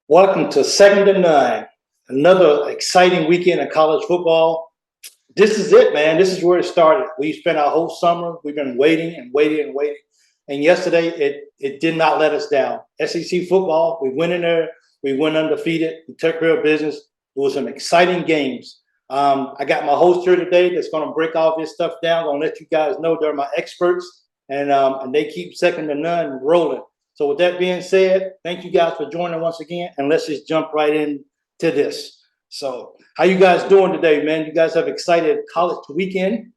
Welcome to Second to None, another exciting weekend of college football. This is it, man. This is where it started. We spent our whole summer. We've been waiting and waiting and waiting. And yesterday, it did not let us down. SEC football, we went in there. We went undefeated. We took care of business. It was some exciting games. I got my host here today that's going to break all this stuff down. Going to let you guys know they're my experts, and they keep Second to None rolling. So with that being said, thank you guys for joining once again, and let's just jump right into this. So how you guys doing today, man? You guys have excited college weekend?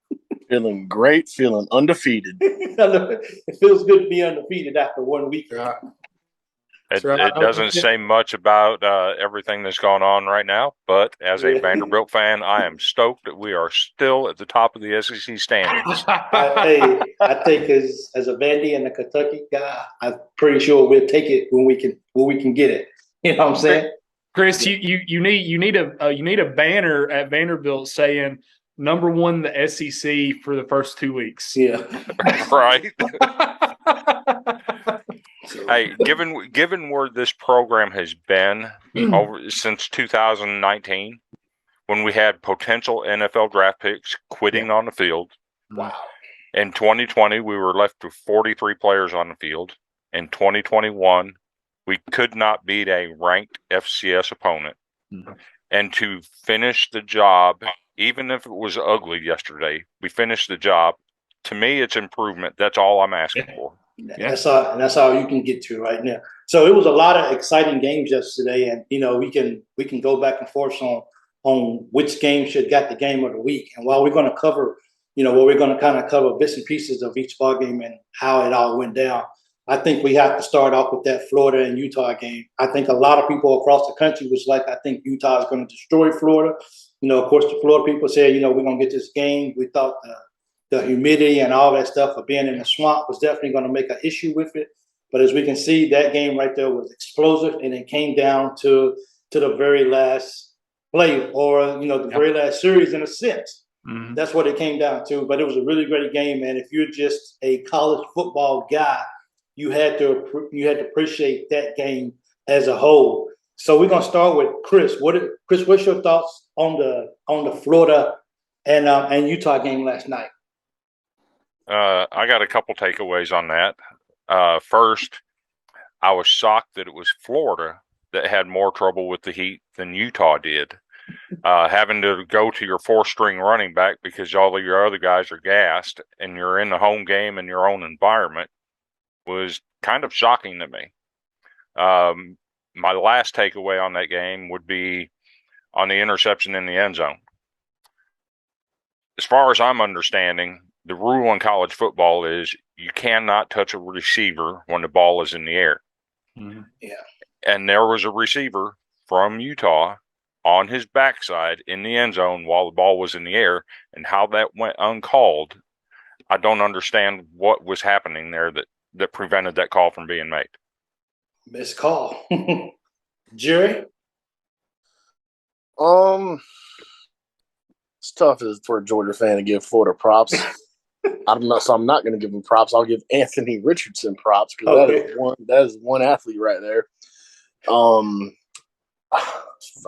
Feeling great, feeling undefeated. It feels good to be undefeated after 1 week. It doesn't say much about everything that's going on right now, but as a Vanderbilt fan, I am stoked that we are still at the top of the SEC standings. I think as a Vandy and a Kentucky guy, I'm pretty sure we'll take it when we can get it. You know what I'm saying? Chris, you need a banner at Vanderbilt saying number one in the SEC for the first 2 weeks. Yeah, right. Hey, given where this program has been since 2019, when we had potential NFL draft picks quitting on the field. Wow. In 2020, we were left with 43 players on the field. In 2021, we could not beat a ranked FCS opponent. Mm-hmm. And to finish the job, even if it was ugly yesterday, we finished the job. To me, it's improvement. That's all I'm asking for. Yeah. That's all you can get to right now. So it was a lot of exciting games yesterday, and we can go back and forth on which game should got the game of the week. And while we're going to cover, we're going to kind of cover bits and pieces of each ball game and how it all went down. I think we have to start off with that Florida and Utah game. I think a lot of people across the country was like, I think Utah is going to destroy Florida. Of course, the Florida people said, we're going to get this game. We thought the humidity and all that stuff of being in the swamp was definitely going to make an issue with it. But as we can see, that game right there was explosive, and it came down to the very last play, or the very last series in a sense. Mm-hmm. That's what it came down to. But it was a really great game, and if you're just a college football guy, you had to appreciate that game as a whole. So we're gonna start with Chris. Chris, what's your thoughts on the Florida and Utah game last night? I got a couple takeaways on that. First, I was shocked that it was Florida that had more trouble with the heat than Utah did. Having to go to your four-string running back because all of your other guys are gassed and you're in the home game in your own environment was kind of shocking to me. My last takeaway on that game would be on the interception in the end zone. As far as I'm understanding, the rule in college football is you cannot touch a receiver when the ball is in the air. Mm-hmm. Yeah. And there was a receiver from Utah on his backside in the end zone while the ball was in the air, and how that went uncalled, I don't understand what was happening there that prevented that call from being made. Missed call. Jerry? It's tough for a Georgia fan to give Florida props. I'm not going to give him props. I'll give Anthony Richardson props because that is one athlete right there. I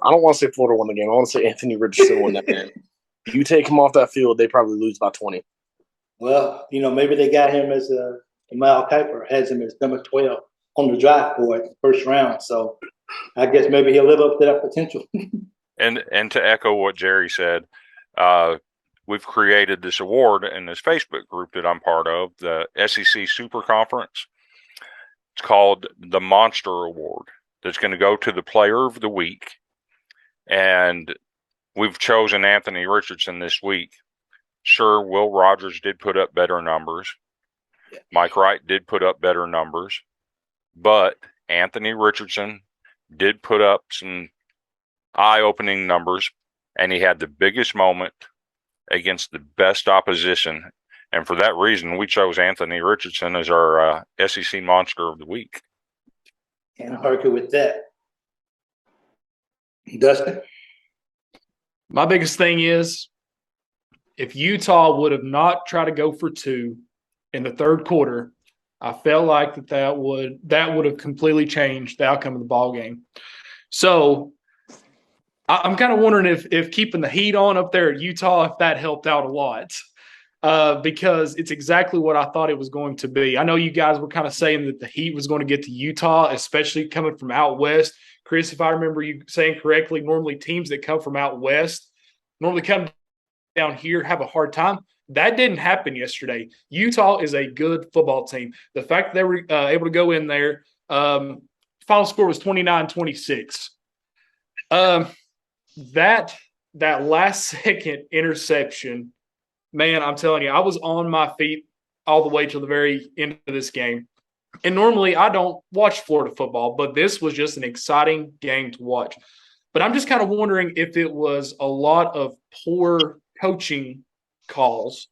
don't want to say Florida won the game. I want to say Anthony Richardson won that game. If you take him off that field, they probably lose by 20. Well, maybe they got him as Jamal Kiper has him as number 12 on the draft board, first round. So I guess maybe he'll live up to that potential. And to echo what Jerry said, we've created this award in this Facebook group that I'm part of, the SEC Super Conference. It's called the Monster Award. That's going to go to the Player of the Week. And we've chosen Anthony Richardson this week. Sure, Will Rogers did put up better numbers. Mike Wright did put up better numbers. But Anthony Richardson did put up some eye-opening numbers, and he had the biggest moment against the best opposition. And for that reason, we chose Anthony Richardson as our SEC Monster of the Week. Can't argue with that. Dustin? My biggest thing is if Utah would have not tried to go for two in the third quarter, I felt like that would have completely changed the outcome of the ball game. So I'm kind of wondering if keeping the heat on up there at Utah, if that helped out a lot. Because it's exactly what I thought it was going to be. I know you guys were kind of saying that the heat was going to get to Utah, especially coming from out west. Chris, if I remember you saying correctly, normally teams that come from out west normally come down here, have a hard time. That didn't happen yesterday. Utah is a good football team. The fact that they were able to go in there, final score was 29-26. That last second interception, man, I'm telling you, I was on my feet all the way to the very end of this game. And normally I don't watch Florida football, but this was just an exciting game to watch. But I'm just kind of wondering if it was a lot of poor coaching calls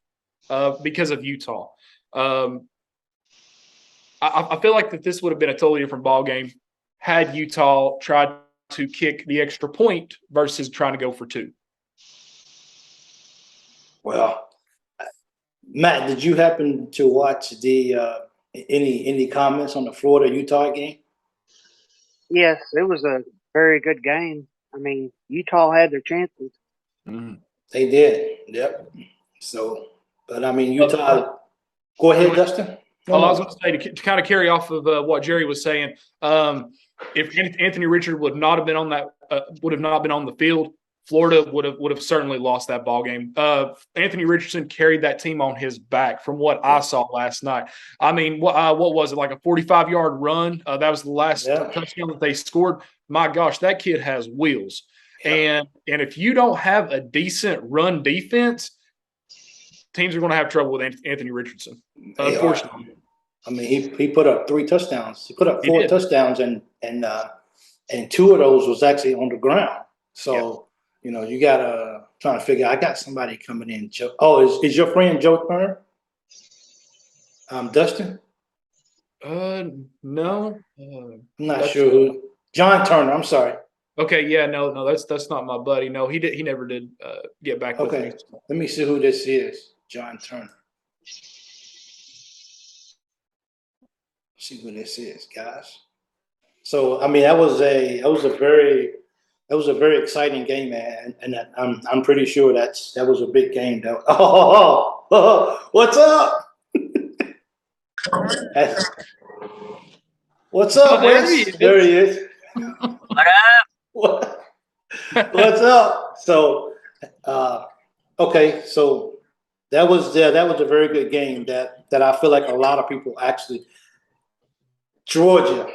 because of Utah. I feel like that this would have been a totally different ball game had Utah tried to kick the extra point versus trying to go for two. Well, Matt, did you happen to watch the any comments on the Florida Utah game? Yes, it was a very good game. I mean, Utah had their chances. They did. Yep. So, but I mean, Utah. Go ahead, Dustin. I was going to say to kind of carry off of what Jerry was saying. If Anthony Richard would not have been on that, would have not been on the field, Florida would have certainly lost that ball game. Anthony Richardson carried that team on his back, from what I saw last night. I mean, what was it, like a 45-yard run? That was the last touchdown that they scored. My gosh, that kid has wheels. Yeah. And if you don't have a decent run defense, teams are going to have trouble with Anthony Richardson. Unfortunately. I mean, he put up 3 touchdowns. He put up 4 touchdowns, and 2 of those was actually on the ground. So, you know, you got to try to figure out. I got somebody coming in. Oh, is your friend Joe Turner? Dustin? No. I'm not sure who. John Turner. I'm sorry. Okay. Yeah. No. That's not my buddy. No, he never did get back with me. Let me see who this is. John Turner. See who this is, guys. So, I mean, that was a very exciting game, man, and I'm pretty sure that was a big game. What's up? What's up, Wes? There he is. What up? What's up? So, okay, so that was a very good game that I feel like a lot of people actually. Georgia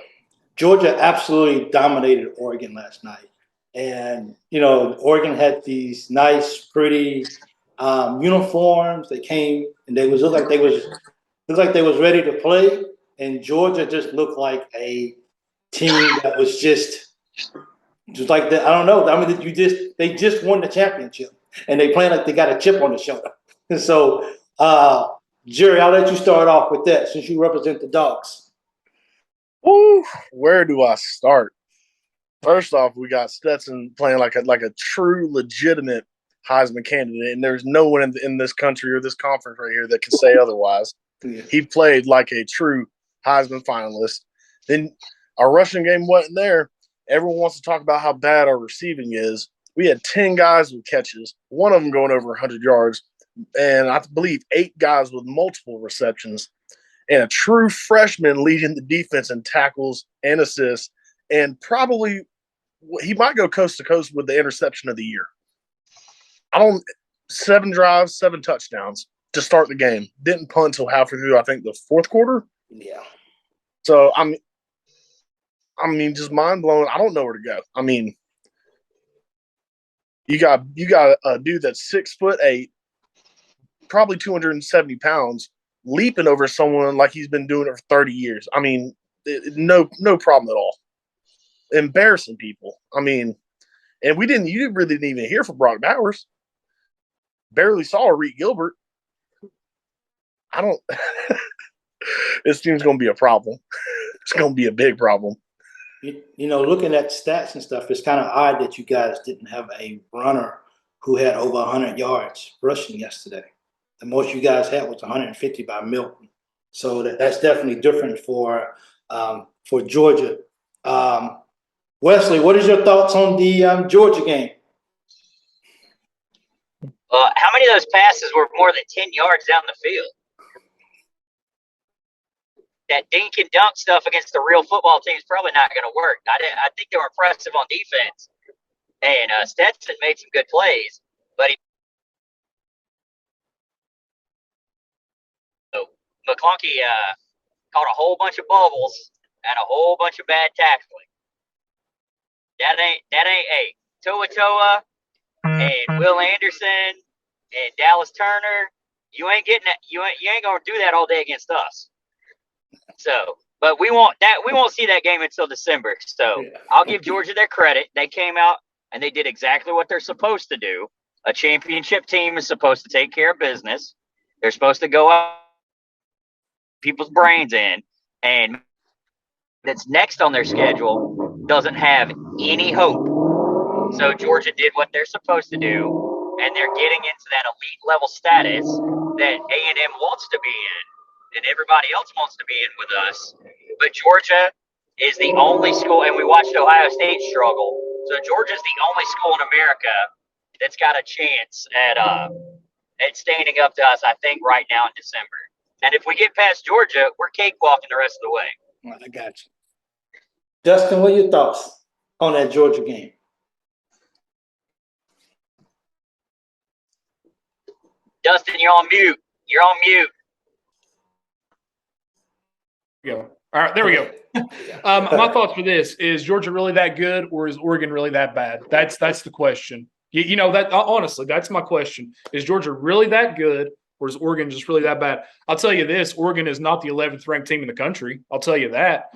absolutely dominated Oregon last night. And, you know, Oregon had these nice, pretty uniforms. They came and they looked like they was ready to play. And Georgia just looked like a team that was just like that. I don't know. I mean, they just won the championship, and they playing like they got a chip on the shoulder. And so, Jerry, I'll let you start off with that since you represent the Dogs. Woo, where do I start? First off, we got Stetson playing like a true, legitimate Heisman candidate, and there's no one in this country or this conference right here that can say otherwise. Yeah. He played like a true Heisman finalist. Then our rushing game wasn't there. Everyone wants to talk about how bad our receiving is. We had 10 guys with catches, one of them going over 100 yards, and I believe 8 guys with multiple receptions. And a true freshman leading the defense in tackles and assists, and probably he might go coast to coast with the interception of the year. 7 drives, 7 touchdowns to start the game. Didn't punt until halfway through, I think, the 4th quarter. Yeah. So I mean, just mind blowing. I don't know where to go. I mean, you got a dude that's 6'8", probably 270 pounds. Leaping over someone like he's been doing it for 30 years. I mean, no problem at all. Embarrassing people. I mean, and you really didn't even hear from Brock Bowers. Barely saw Reed Gilbert. This team's going to be a problem. It's going to be a big problem. You know, looking at stats and stuff, it's kind of odd that you guys didn't have a runner who had over 100 yards rushing yesterday. The most you guys had was 150 by Milton. So that's definitely different for Georgia. Wesley, what is your thoughts on the Georgia game? How many of those passes were more than 10 yards down the field? That dink and dunk stuff against the real football team is probably not going to work. I think they were impressive on defense. And Stetson made some good plays, but McClunky caught a whole bunch of bubbles and a whole bunch of bad tackling. That ain't a Toa Toa and Will Anderson and Dallas Turner. You ain't getting that. You ain't gonna do that all day against us. So, but we won't see that game until December. So I'll give Georgia their credit. They came out and they did exactly what they're supposed to do. A championship team is supposed to take care of business. They're supposed to go out people's brains in, and that's next on their schedule doesn't have any hope. So Georgia did what they're supposed to do, and they're getting into that elite level status that A&M wants to be in, and everybody else wants to be in with us. But Georgia is the only school, and we watched Ohio State struggle. So Georgia's the only school in America that's got a chance at standing up to us, I think, right now in December. And if we get past Georgia, we're cakewalking the rest of the way. Well, I got you. Dustin, what are your thoughts on that Georgia game? Dustin, you're on mute. You're on mute. Go. All right, there we go. My thoughts for this is Georgia really that good, or is Oregon really that bad? That's the question. You know, that honestly, that's my question. Is Georgia really that good, or is Oregon just really that bad? I'll tell you this: Oregon is not the 11th ranked team in the country. I'll tell you that.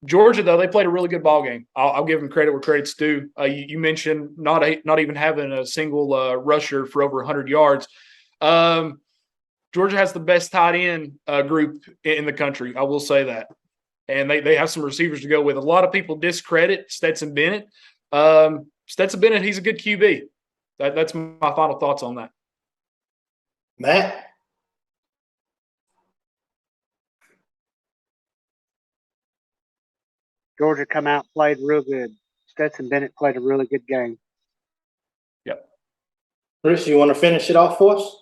Georgia, though, they played a really good ball game. I'll give them credit where credit's due. You mentioned not even having a single rusher for over 100 yards. Georgia has the best tight end group in the country. I will say that. And they have some receivers to go with. A lot of people discredit Stetson Bennett. Stetson Bennett, he's a good QB. That's my final thoughts on that. Matt? Georgia come out and played real good. Stetson Bennett played a really good game. Yep. Chris, you want to finish it off for us?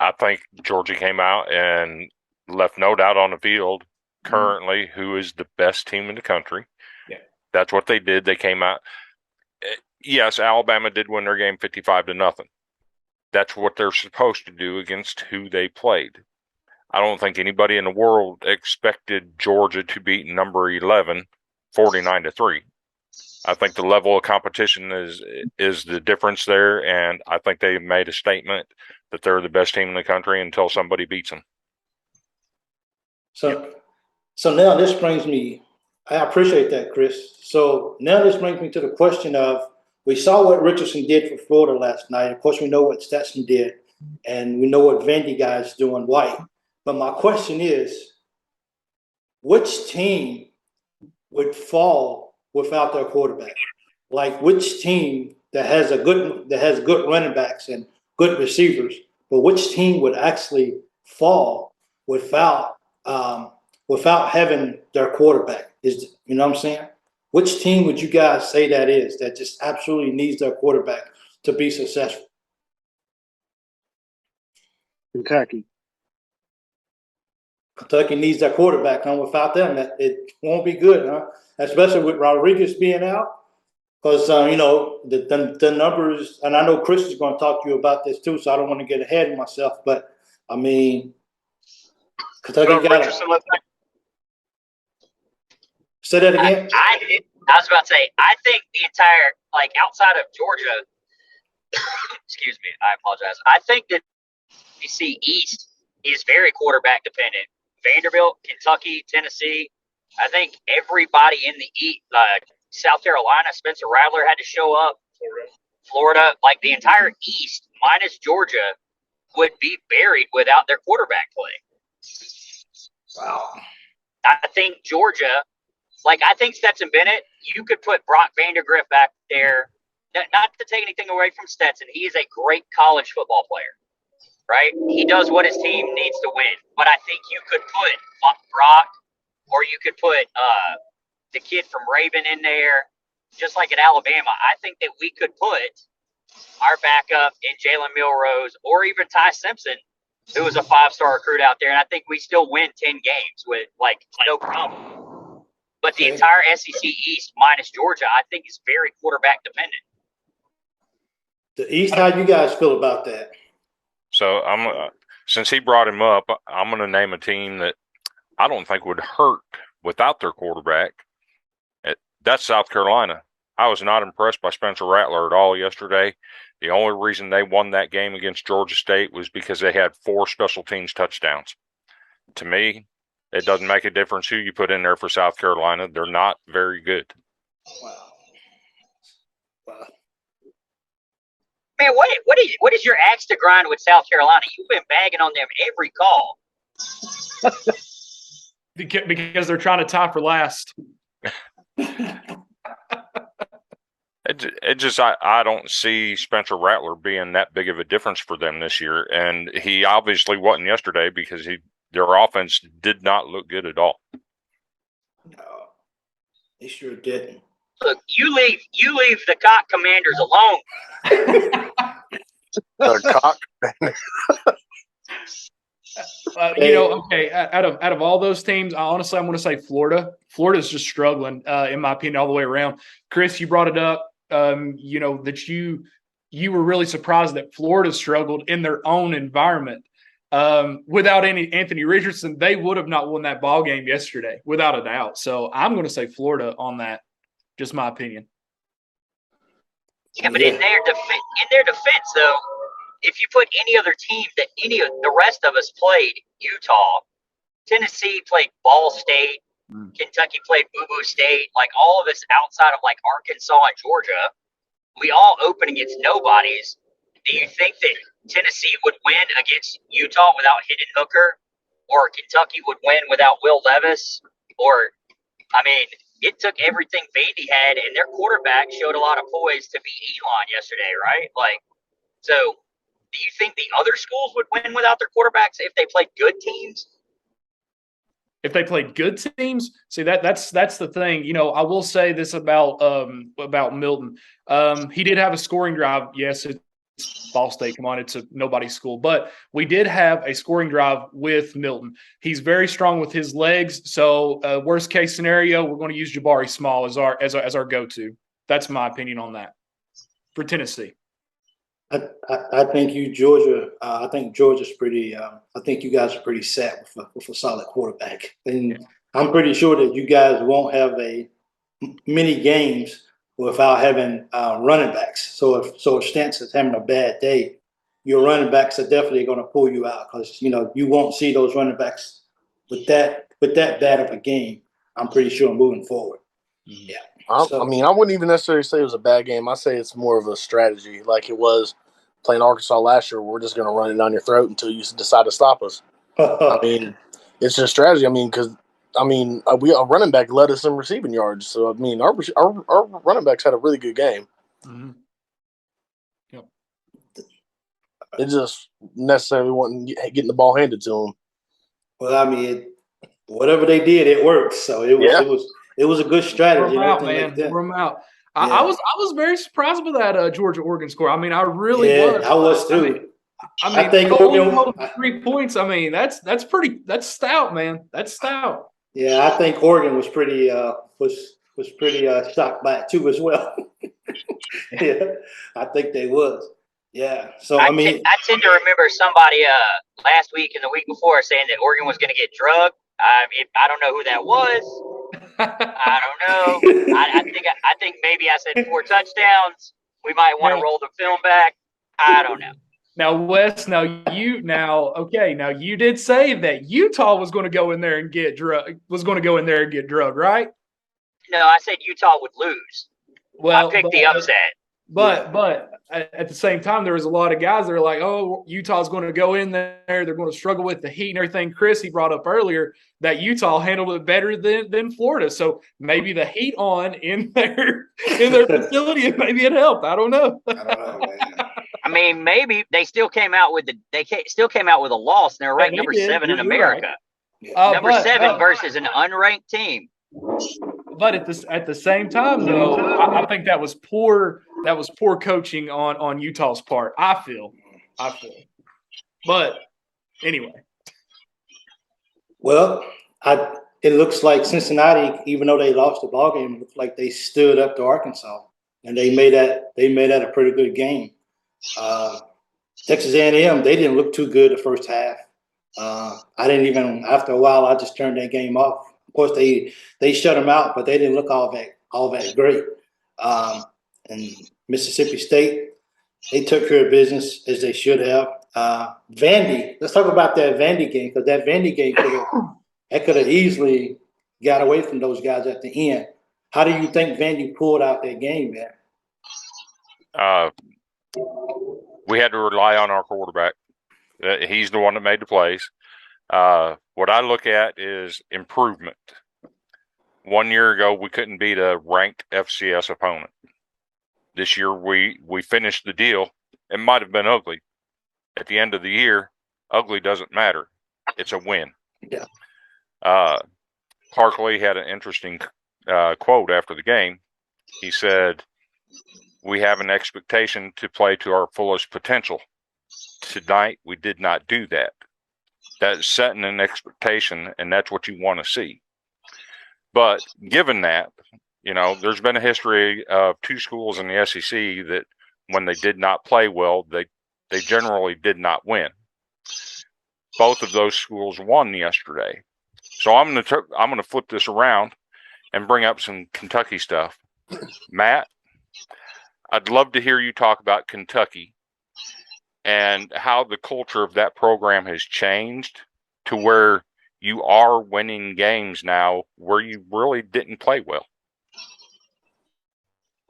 I think Georgia came out and left no doubt on the field currently who is the best team in the country. Yeah. That's what they did. They came out. Yes, Alabama did win their game 55-0. That's what they're supposed to do against who they played. I don't think anybody in the world expected Georgia to beat number 11 49-3. I think the level of competition is the difference there, and I think they made a statement that they're the best team in the country until somebody beats them. So now this brings me, I appreciate that, Chris. So now this brings me to the question of, we saw what Richardson did for Florida last night. Of course, we know what Stetson did, and we know what Vandy guys doing White. But my question is, which team would fall without their quarterback? Like, which team that has good running backs and good receivers, but which team would actually fall without having their quarterback? You know what I'm saying? Which team would you guys say that is, that just absolutely needs their quarterback to be successful? Kentucky. Kentucky needs their quarterback, huh? Without them, it won't be good, huh? Especially with Rodriguez being out. Because, you know, the numbers, and I know Chris is going to talk to you about this too, so I don't want to get ahead of myself. But, I mean, Kentucky got it. Say that again. I was about to say, I think the entire, like, outside of Georgia, excuse me, I apologize. I think that SEC East is very quarterback dependent. Vanderbilt, Kentucky, Tennessee. I think everybody in the East, South Carolina, Spencer Rattler had to show up. Florida, like the entire East minus Georgia would be buried without their quarterback play. Wow. I think Georgia, I think Stetson Bennett, you could put Brock Vandergrift back there. Not to take anything away from Stetson. He is a great college football player, right? He does what his team needs to win. But I think you could put Brock or you could put the kid from Raven in there, just like at Alabama. I think that we could put our backup in Jalen Milrose or even Ty Simpson, who was a 5-star recruit out there, and I think we still win 10 games with no problem. But the entire SEC East minus Georgia, I think, is very quarterback dependent. The East, how you guys feel about that? So since he brought him up, I'm going to name a team that I don't think would hurt without their quarterback. That's South Carolina. I was not impressed by Spencer Rattler at all yesterday. The only reason they won that game against Georgia State was because they had 4 special teams touchdowns. To me, it doesn't make a difference who you put in there for South Carolina. They're not very good. Wow. Man, what is your axe to grind with South Carolina? You've been bagging on them every call. Because they're trying to tie for last. I don't see Spencer Rattler being that big of a difference for them this year, and he obviously wasn't yesterday because their offense did not look good at all. No, they sure didn't. Look, you leave the Cock Commanders alone. The cock. Okay. Out of all those teams, I'm going to say Florida. Florida's just struggling, in my opinion, all the way around. Chris, you brought it up. That you were really surprised that Florida struggled in their own environment. Without any Anthony Richardson, they would have not won that ball game yesterday, without a doubt. So I'm going to say Florida on that. Just my opinion. Yeah, but in their defense, though, if you put any other team that any of the rest of us played, Utah, Tennessee played Ball State, Kentucky played Boo Boo State, like all of us outside of like Arkansas and Georgia, we all open against nobodies. Do you think that Tennessee would win against Utah without Hendon Hooker, or Kentucky would win without Will Levis? It took everything Vandy had, and their quarterback showed a lot of poise to beat Elon yesterday, right? So do you think the other schools would win without their quarterbacks if they played good teams? If they played good teams, see that's the thing. I will say this about Milton. He did have a scoring drive. Yes, it's Ball State. Come on, it's a nobody school. But we did have a scoring drive with Milton. He's very strong with his legs. So worst case scenario, we're going to use Jabari Small as our go-to. That's my opinion on that for Tennessee. I think Georgia. I think Georgia's pretty. I think you guys are pretty set with a solid quarterback, and I'm pretty sure that you guys won't have many games without having running backs. So if Stentz is having a bad day, your running backs are definitely going to pull you out because you won't see those running backs with that bad of a game. I'm pretty sure moving forward. Yeah. I wouldn't even necessarily say it was a bad game. I say it's more of a strategy, like it was playing Arkansas last year. We're just going to run it down your throat until you decide to stop us. It's just strategy. Because a running back led us in receiving yards. So our running backs had a really good game. Mm-hmm. Yep. It just necessarily wasn't getting the ball handed to them. Well, whatever they did, it worked. So it was a good strategy. We're them out. Yeah. I was very surprised with that Georgia Oregon score. I really was. I was too. I think Oregon 3 points. That's stout, man. That's stout. Yeah, I think Oregon was pretty shocked by it too as well. Yeah, I think they was. Yeah. So I tend to remember somebody last week and the week before saying that Oregon was going to get drugged. I don't know who that was. I don't know. I think maybe I said 4 touchdowns. We might want to roll the film back. I don't know. Now, Wes, you did say that Utah was going to go in there and get drugged, right? No, I said Utah would lose. Well, I picked the upset. But at the same time, there was a lot of guys that are like, oh, Utah's going to go in there. They're going to struggle with the heat and everything. Chris, he brought up earlier that Utah handled it better than Florida. So maybe the heat on in their facility, maybe it helped. I don't know. Maybe they still came out with a loss, and they're ranked number 7 in America. Number 7 versus an unranked team. But at the same time, though, I think that was poor. That was poor coaching on Utah's part. I feel. But anyway, Well, it looks like Cincinnati, even though they lost the ball game, it looks like they stood up to Arkansas, and they made that a pretty good game. Texas A&M, they didn't look too good the first half. I didn't even, after a while, I just turned that game off. Of course, they shut them out, but they didn't look all that great. And Mississippi State, they took care of business as they should have. Vandy, let's talk about that Vandy game, because that Vandy game could have easily got away from those guys at the end. How do you think Vandy pulled out that game, man? We had to rely on our quarterback. He's the one that made the plays. What I look at is improvement. 1 year ago, we couldn't beat a ranked FCS opponent. This year, we finished the deal. It might have been ugly. At the end of the year, ugly doesn't matter. It's a win. Yeah. Parkley had an interesting quote after the game. He said, "We have an expectation to play to our fullest potential. Tonight, we did not do that." That's setting an expectation, and that's what you want to see. But given that, there's been a history of 2 schools in the SEC that when they did not play well, they generally did not win. Both of those schools won yesterday. So I'm going to flip this around and bring up some Kentucky stuff. Matt, I'd love to hear you talk about Kentucky and how the culture of that program has changed to where you are winning games now where you really didn't play well.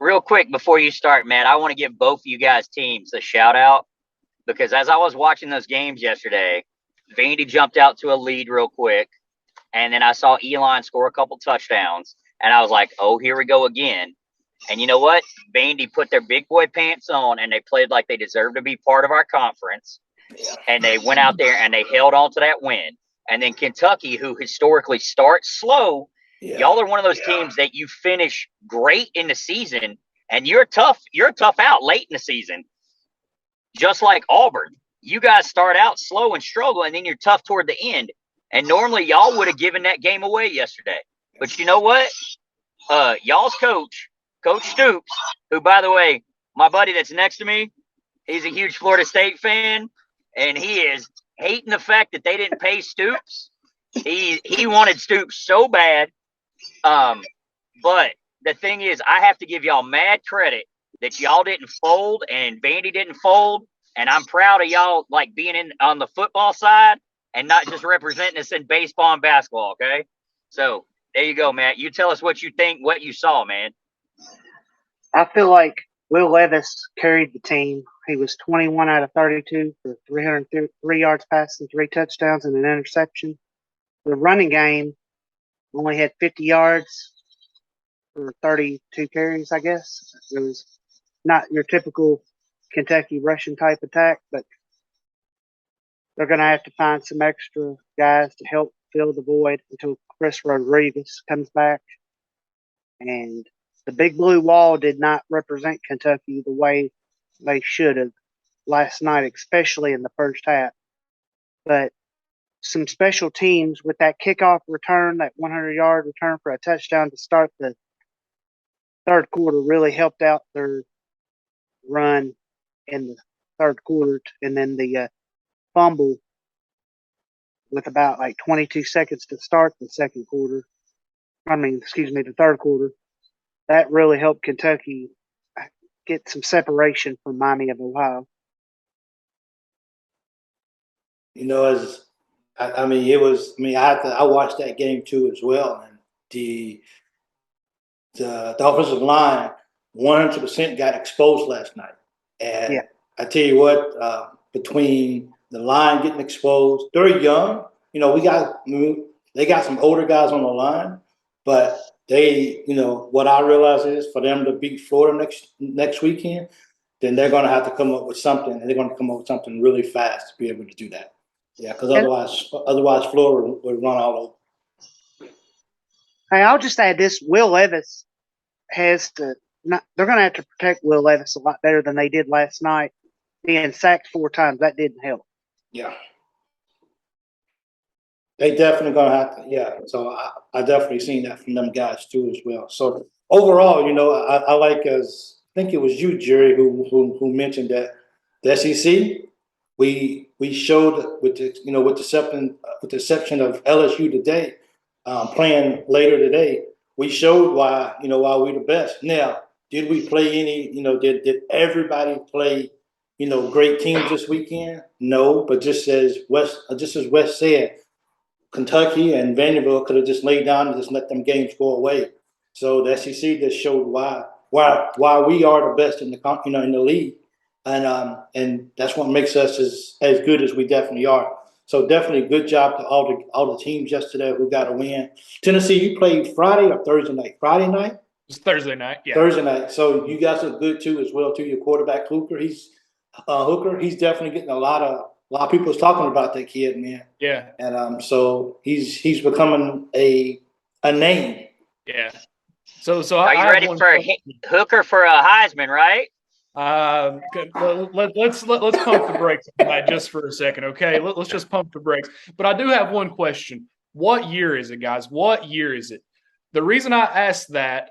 Real quick before you start, Matt, I want to give both of you guys' teams a shout out, because as I was watching those games yesterday, Vandy jumped out to a lead real quick, and then I saw Elon score a couple touchdowns, and I was like, oh, here we go again. And you know what? Vandy put their big boy pants on, and they played like they deserved to be part of our conference. And they went out there and they held on to that win. And then Kentucky, who historically starts slow, y'all are one of those teams that you finish great in the season, and you're tough out late in the season. Just like Auburn. You guys start out slow and struggle, and then you're tough toward the end. And normally y'all would have given that game away yesterday. But you know what? Y'all's coach, Coach Stoops, who, by the way, my buddy that's next to me, he's a huge Florida State fan, and he is hating the fact that they didn't pay Stoops. He wanted Stoops so bad. But the thing is, I have to give y'all mad credit that y'all didn't fold and Vandy didn't fold. And I'm proud of y'all, like, being on the football side and not just representing us in baseball and basketball, okay? So there you go, Matt. You tell us what you think, what you saw, man. I feel like Will Levis carried the team. He was 21 out of 32 for 303 yards passing, 3 touchdowns, and an interception. The running game only had 50 yards for 32 carries, I guess. It was not your typical Kentucky Russian type attack, but they're going to have to find some extra guys to help fill the void until Chris Rodriguez comes back. And the Big Blue Wall did not represent Kentucky the way they should have last night, especially in the first half. But some special teams with that kickoff return, that 100-yard return for a touchdown to start the third quarter, really helped out their run in the third quarter. And then the fumble with about like 22 seconds to start the third quarter. That really helped Kentucky get some separation from Miami of Ohio. I watched that game too as well, and the offensive line 100% got exposed last night. And I tell you what, between the line getting exposed, they're young. They got some older guys on the line, but what I realize is for them to beat Florida next weekend, then they're going to have to come up with something, and they're going to come up with something really fast to be able to do that. Yeah, because otherwise Florida would run all over. Hey, I'll just add this: Will Levis has to. Not, they're going to have to protect Will Levis a lot better than they did last night. Being sacked 4 times, that didn't help. Yeah. They definitely gonna have to, yeah. So I definitely seen that from them guys too as well. So overall, I like as I think it was you, Jerry, who mentioned that the SEC we showed with the exception of LSU today, playing later today, we showed why we're the best. Now, did we play any? Did everybody play? Great teams this weekend? No, but just as Wes said, Kentucky and Vanderbilt could have just laid down and just let them games go away. So the SEC just showed why we are the best in the league, and that's what makes us as good as we definitely are. So definitely good job to all the teams yesterday who got a win. Tennessee, you played Friday or Thursday night? Friday night. It's Thursday night. Yeah. Thursday night. So you guys are good too as well too. Your quarterback Hooker, he's definitely getting a lot of people's talking about that kid, man. Yeah. And so he's becoming a name. Yeah. So Are you ready for Hooker for a Heisman, right? Let's pump the brakes on that just for a second, okay? Let's just pump the brakes. But I do have one question. What year is it, guys? What year is it? The reason I asked that,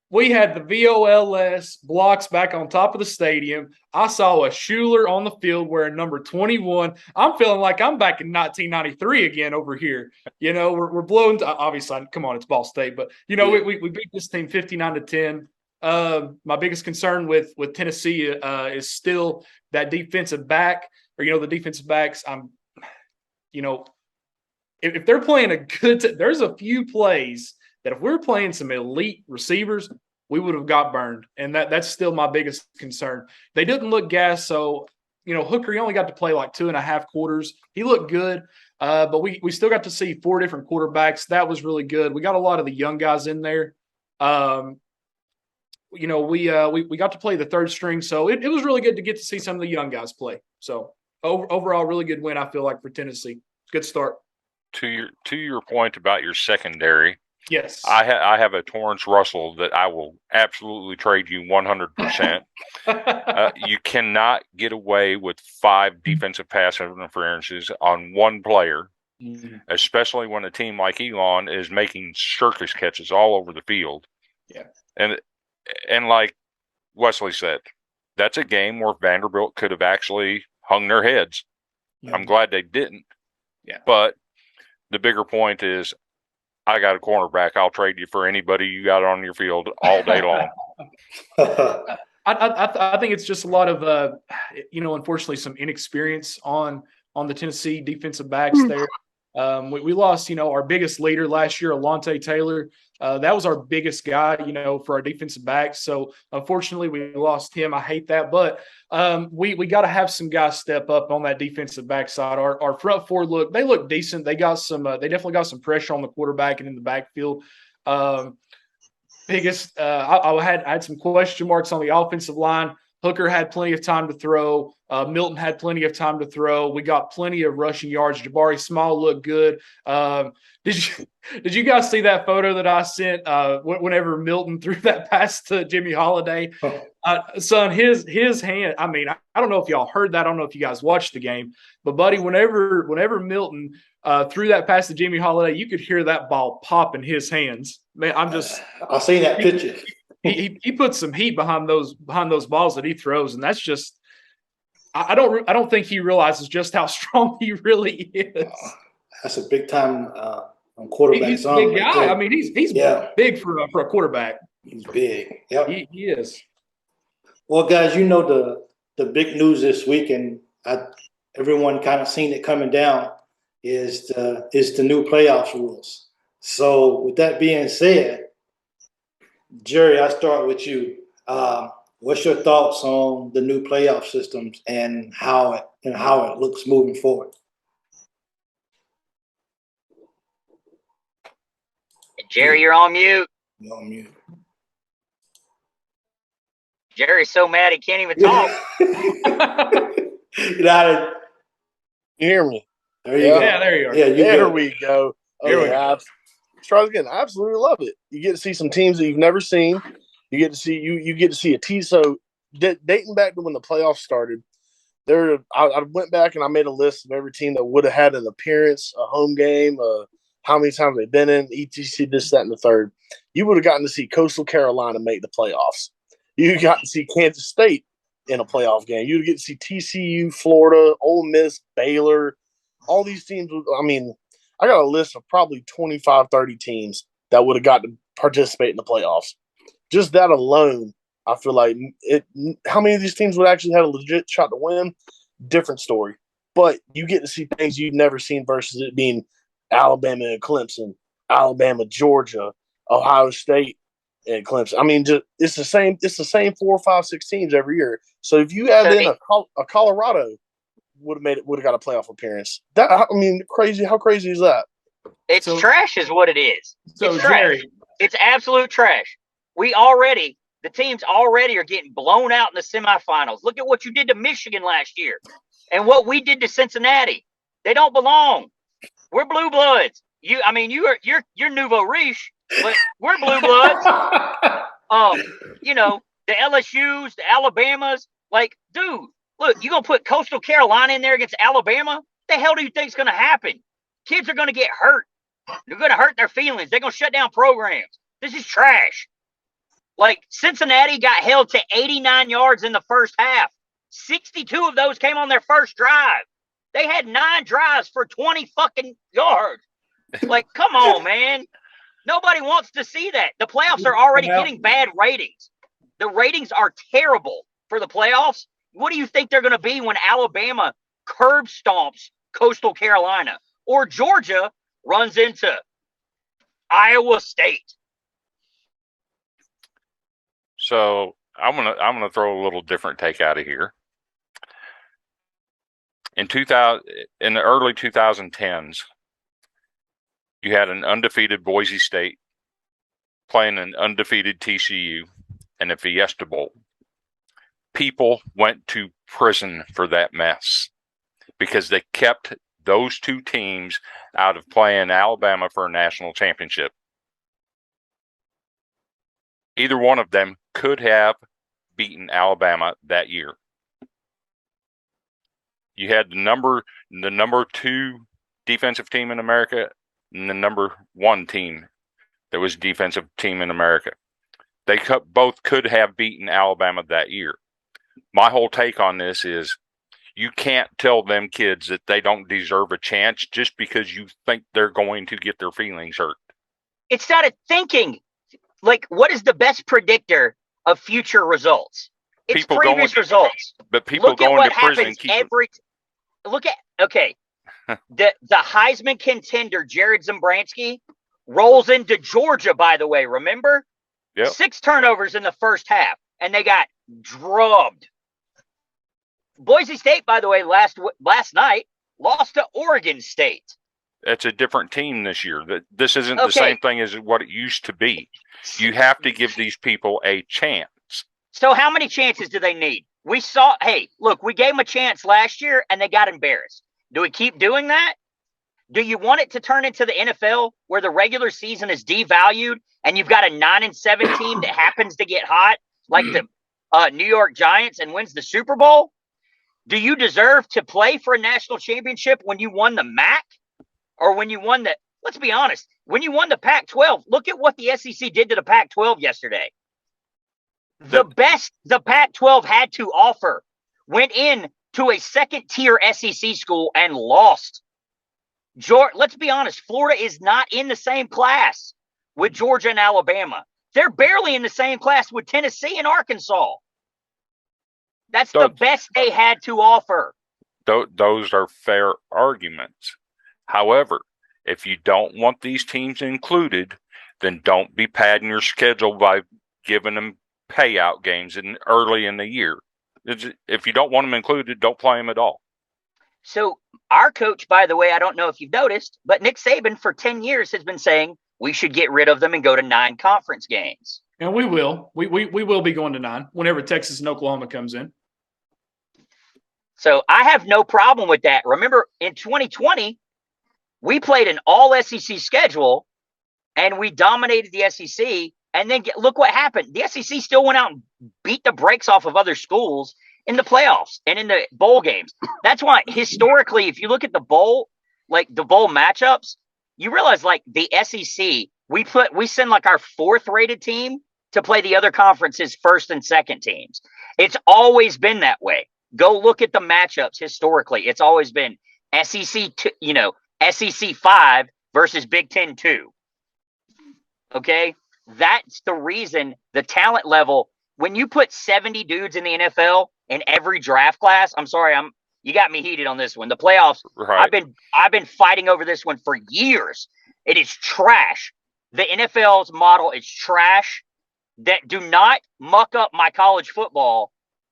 we had the VOLS blocks back on top of the stadium. I saw a Schuler on the field wearing number 21. I'm feeling like I'm back in 1993 again over here. We're blowing. Obviously, come on, it's Ball State, but we beat this team 59-10. My biggest concern with Tennessee is still that defensive back, or the defensive backs. If they're playing a good, there's a few plays that if we're playing some elite receivers, we would have got burned, and that's still my biggest concern. They didn't look gassed, so Hooker, he only got to play like 2.5 quarters. He looked good, but we still got to see 4 different quarterbacks. That was really good. We got a lot of the young guys in there. We got to play the third string, so it was really good to get to see some of the young guys play. So overall, really good win, I feel like, for Tennessee. Good start. To your point about your secondary, yes, I have a Torrance Russell that I will absolutely trade you 100%. You cannot get away with 5 defensive pass interferences on one player, especially when a team like Elon is making circus catches all over the field. Yeah, and like Wesley said, that's a game where Vanderbilt could have actually hung their heads. I'm glad they didn't. Yeah, but the bigger point is, I got a cornerback. I'll trade you for anybody you got on your field all day long. I think it's just a lot of unfortunately some inexperience on the Tennessee defensive backs there. We lost our biggest leader last year, Alontae Taylor. That was our biggest guy for our defensive backs. So unfortunately we lost him. I hate that, but we got to have some guys step up on that defensive back side. Our front four look decent. They got some they definitely got some pressure on the quarterback and in the backfield. I had some question marks on the offensive line. Hooker had plenty of time to throw. Milton had plenty of time to throw. We got plenty of rushing yards. Jabari Small looked good. Did you guys see that photo that I sent whenever Milton threw that pass to Jimmy Holiday? Son, his hand, I mean, I don't know if y'all heard that. I don't know if you guys watched the game. But, buddy, whenever Milton threw that pass to Jimmy Holiday, you could hear that ball pop in his hands. Man, I'll see that picture. He puts some heat behind those balls that he throws, and that's just I don't think he realizes just how strong he really is. That's a big time quarterback. He's a big guy. I mean, he's big for a quarterback. He's big. Yep. He is. Well, guys, the big news this week, and everyone kind of seen it coming down, is the new playoffs rules. So with that being said, Jerry, I'll start with you. What's your thoughts on the new playoff systems and how it looks moving forward? Jerry, you're on mute. You're on mute. Jerry's so mad he can't even talk. You hear me? There you Yeah. go. Yeah, there you are. Yeah, you There good. we go. There we yeah, try again. I absolutely love it. You get to see some teams that you've never seen. You get to see you get to see a team. So dating back to when the playoffs started, I went back and I made a list of every team that would have had an appearance, a home game, how many times they've been in, etc. This, that, and the third. You would have gotten to see Coastal Carolina make the playoffs. You got to see Kansas State in a playoff game. You would get to see TCU, Florida, Ole Miss, Baylor. All these teams. I mean, I got a list of probably 25, 30 teams that would have got to participate in the playoffs. Just that alone, I feel like how many of these teams would actually have a legit shot to win? Different story. But you get to see things you've never seen versus it being Alabama and Clemson, Alabama, Georgia, Ohio State, and Clemson. I mean, just it's the same 4, 5, 6 teams every year. So if you add in a Colorado, would have got a playoff appearance. How crazy is that? It's trash, is what it is. So it's trash. Jerry, It's absolute trash. The teams already are getting blown out in the semifinals. Look at what you did to Michigan last year, and what we did to Cincinnati. They don't belong. We're blue bloods. You're nouveau riche, but we're blue bloods. The LSU's, the Alabamas. Like, dude, look, you gonna put Coastal Carolina in there against Alabama? The hell do you think's gonna happen? Kids are gonna get hurt. They're gonna hurt their feelings. They're gonna shut down programs. This is trash. Like, Cincinnati got held to 89 yards in the first half. 62 of those came on their first drive. They had 9 drives for 20 fucking yards. Like, come on, man. Nobody wants to see that. The playoffs are already getting bad ratings. The ratings are terrible for the playoffs. What do you think they're going to be when Alabama curb stomps Coastal Carolina, or Georgia runs into Iowa State? So I'm gonna throw a little different take out of here. In the early 2010s, you had an undefeated Boise State playing an undefeated TCU in a Fiesta Bowl. People went to prison for that mess because they kept those two teams out of playing Alabama for a national championship. Either one of them could have beaten Alabama that year. You had the number 2 defensive team in America and the number 1 team that was defensive team in America. They both could have beaten Alabama that year. My whole take on this is you can't tell them kids that they don't deserve a chance just because you think they're going to get their feelings hurt. It's not a thinking. Like, what is the best predictor of future results? It's People previous results. But people Look at going what to prison happens keep the Heisman contender Jared Zambransky rolls into Georgia, by the way, remember? Yep. 6 turnovers in the first half, and they got drubbed. Boise State, by the way, last night lost to Oregon State. It's a different team this year. This isn't the same thing as what it used to be. You have to give these people a chance. So how many chances do they need? We gave them a chance last year and they got embarrassed. Do we keep doing that? Do you want it to turn into the NFL where the regular season is devalued and you've got a 9-7 team that happens to get hot like the New York Giants and wins the Super Bowl? Do you deserve to play for a national championship when you won the MAC? Or when you won let's be honest, when you won the Pac-12, look at what the SEC did to the Pac-12 yesterday. The best the Pac-12 had to offer went in to a second-tier SEC school and lost. Let's be honest, Florida is not in the same class with Georgia and Alabama. They're barely in the same class with Tennessee and Arkansas. That's the best they had to offer. Those are fair arguments. However, if you don't want these teams included, then don't be padding your schedule by giving them payout games early in the year. If you don't want them included, don't play them at all. So our coach, by the way, I don't know if you've noticed, but Nick Saban for 10 years has been saying we should get rid of them and go to 9 conference games. And we will. We will be going to 9 whenever Texas and Oklahoma comes in. So I have no problem with that. Remember, in 2020, we played an all SEC schedule and we dominated the SEC. And then look what happened. The SEC still went out and beat the brakes off of other schools in the playoffs and in the bowl games. That's why historically, if you look at the bowl, like the bowl matchups, you realize like the SEC, we send like our 4th rated team to play the other conference's 1st and 2nd teams. It's always been that way. Go look at the matchups historically. It's always been SEC, SEC 5 versus Big Ten 2. Okay. That's the reason the talent level, when you put 70 dudes in the NFL in every draft class, I'm sorry, you got me heated on this one. The playoffs, Right. I've been fighting over this one for years. It is trash. The NFL's model is trash. That do not muck up my college football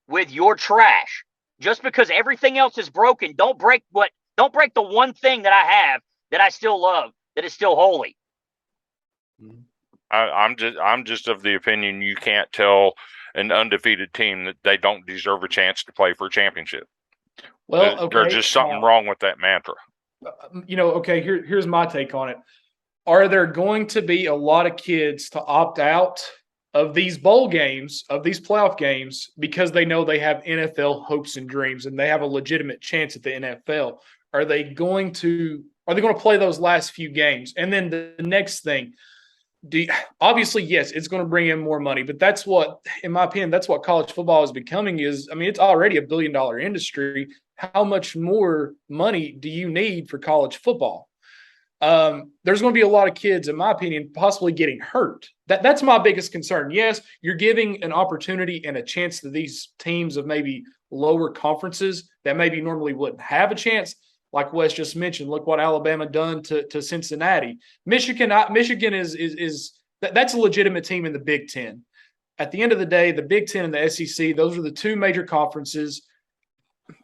with your trash. Just because everything else is broken, don't break the one thing that I have that I still love, that is still holy. I'm just of the opinion you can't tell an undefeated team that they don't deserve a chance to play for a championship. Well, okay. There's just something wrong with that mantra. Okay, here's my take on it. Are there going to be a lot of kids to opt out of these bowl games, of these playoff games, because they know they have NFL hopes and dreams and they have a legitimate chance at the NFL? Are they going to play those last few games? And then the next thing, obviously, yes, it's going to bring in more money, but that's what, in my opinion, that's what college football is becoming. It's already a $1 billion industry. How much more money do you need for college football? There's going to be a lot of kids, in my opinion, possibly getting hurt. That's my biggest concern. Yes, you're giving an opportunity and a chance to these teams of maybe lower conferences that maybe normally wouldn't have a chance. Like Wes just mentioned, look what Alabama done to Cincinnati. Michigan is that's a legitimate team in the Big Ten. At the end of the day, the Big Ten and the SEC, those are the two major conferences.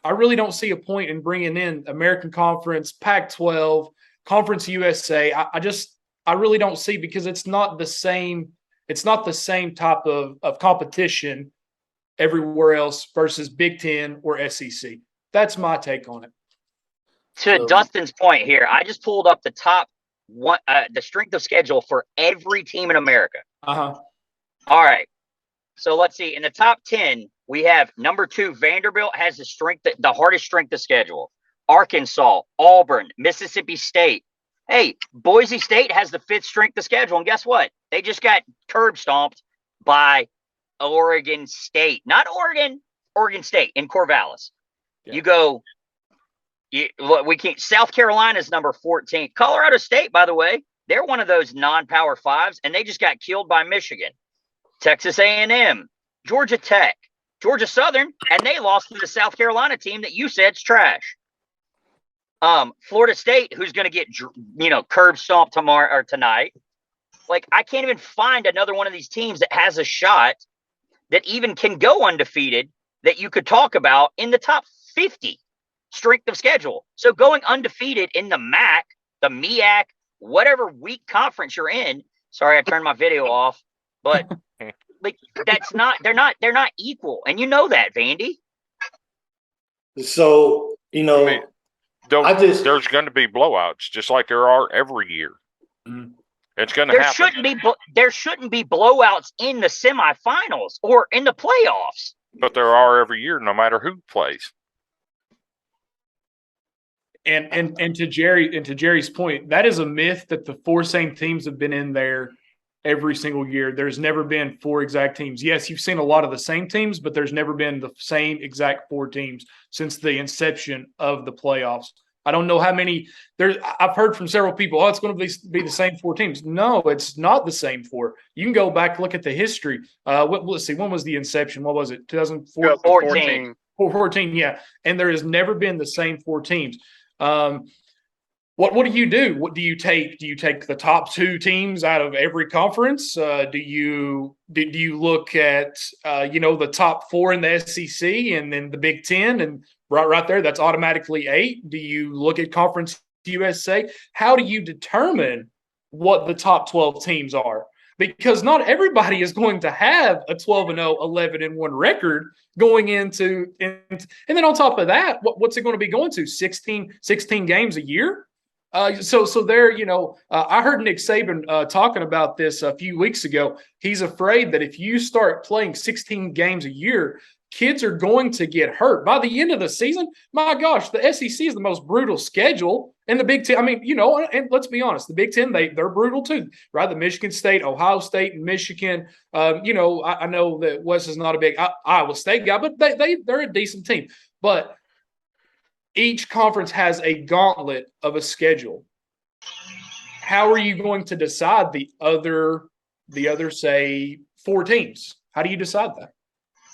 I really don't see a point in bringing in American Conference, Pac-12, Conference USA. I really don't see, because it's not the same. It's not the same type of competition everywhere else versus Big Ten or SEC. That's my take on it. To Dustin's point here, I just pulled up the top one, the strength of schedule for every team in America. Uh-huh. All right. So let's see. In the top 10, we have number 2, Vanderbilt has the hardest strength of schedule. Arkansas, Auburn, Mississippi State. Hey, Boise State has the 5th strength of schedule. And guess what? They just got curb stomped by Oregon State. Not Oregon State in Corvallis. Yeah. You go, we can't. South Carolina's number 14. Colorado State, by the way, they're one of those non-power 5s, and they just got killed by Michigan. Texas A&M, Georgia Tech, Georgia Southern, and they lost to the South Carolina team that you said's trash. Florida State, who's going to get curb stomped tomorrow or tonight. Like, I can't even find another one of these teams that has a shot that even can go undefeated that you could talk about in the top 50 strength of schedule. So going undefeated in the MAC, the MEAC, whatever weak conference you're in. Sorry, I turned my video off, but like they're not equal, and you know that, Vandy. So there's going to be blowouts, just like there are every year. Mm-hmm. It's going to happen. There shouldn't be blowouts in the semifinals or in the playoffs. But there are every year, no matter who plays. And to Jerry's point, that is a myth that the 4 same teams have been in there every single year. There's never been 4 exact teams. Yes, you've seen a lot of the same teams, but there's never been the same exact 4 teams since the inception of the playoffs. I don't know how many there. I've heard from several people, it's going to be the same 4 teams. No, it's not the same 4. You can go back, look at the history. Let's see, when was the inception? What was it? 2014. 14, yeah. And there has never been the same 4 teams. What do you do? What do you take? Do you take the top 2 teams out of every conference? Do you look at the top 4 in the SEC and then the Big Ten, and right there that's automatically 8? Do you look at Conference USA? How do you determine what the top 12 teams are? because not everybody is going to have a 12-0, 11-1 record going into, and then on top of that, what's it going to be going to? 16 games a year? So there, I heard Nick Saban talking about this a few weeks ago. He's afraid that if you start playing 16 games a year, kids are going to get hurt. By the end of the season, my gosh, the SEC is the most brutal schedule. And the Big Ten, I mean, and let's be honest, the Big Ten, they're brutal too, right? The Michigan State, Ohio State, and Michigan. I know that Wes is not a big Iowa State guy, but they're a decent team. But each conference has a gauntlet of a schedule. How are you going to decide the other, say, 4 teams? How do you decide that?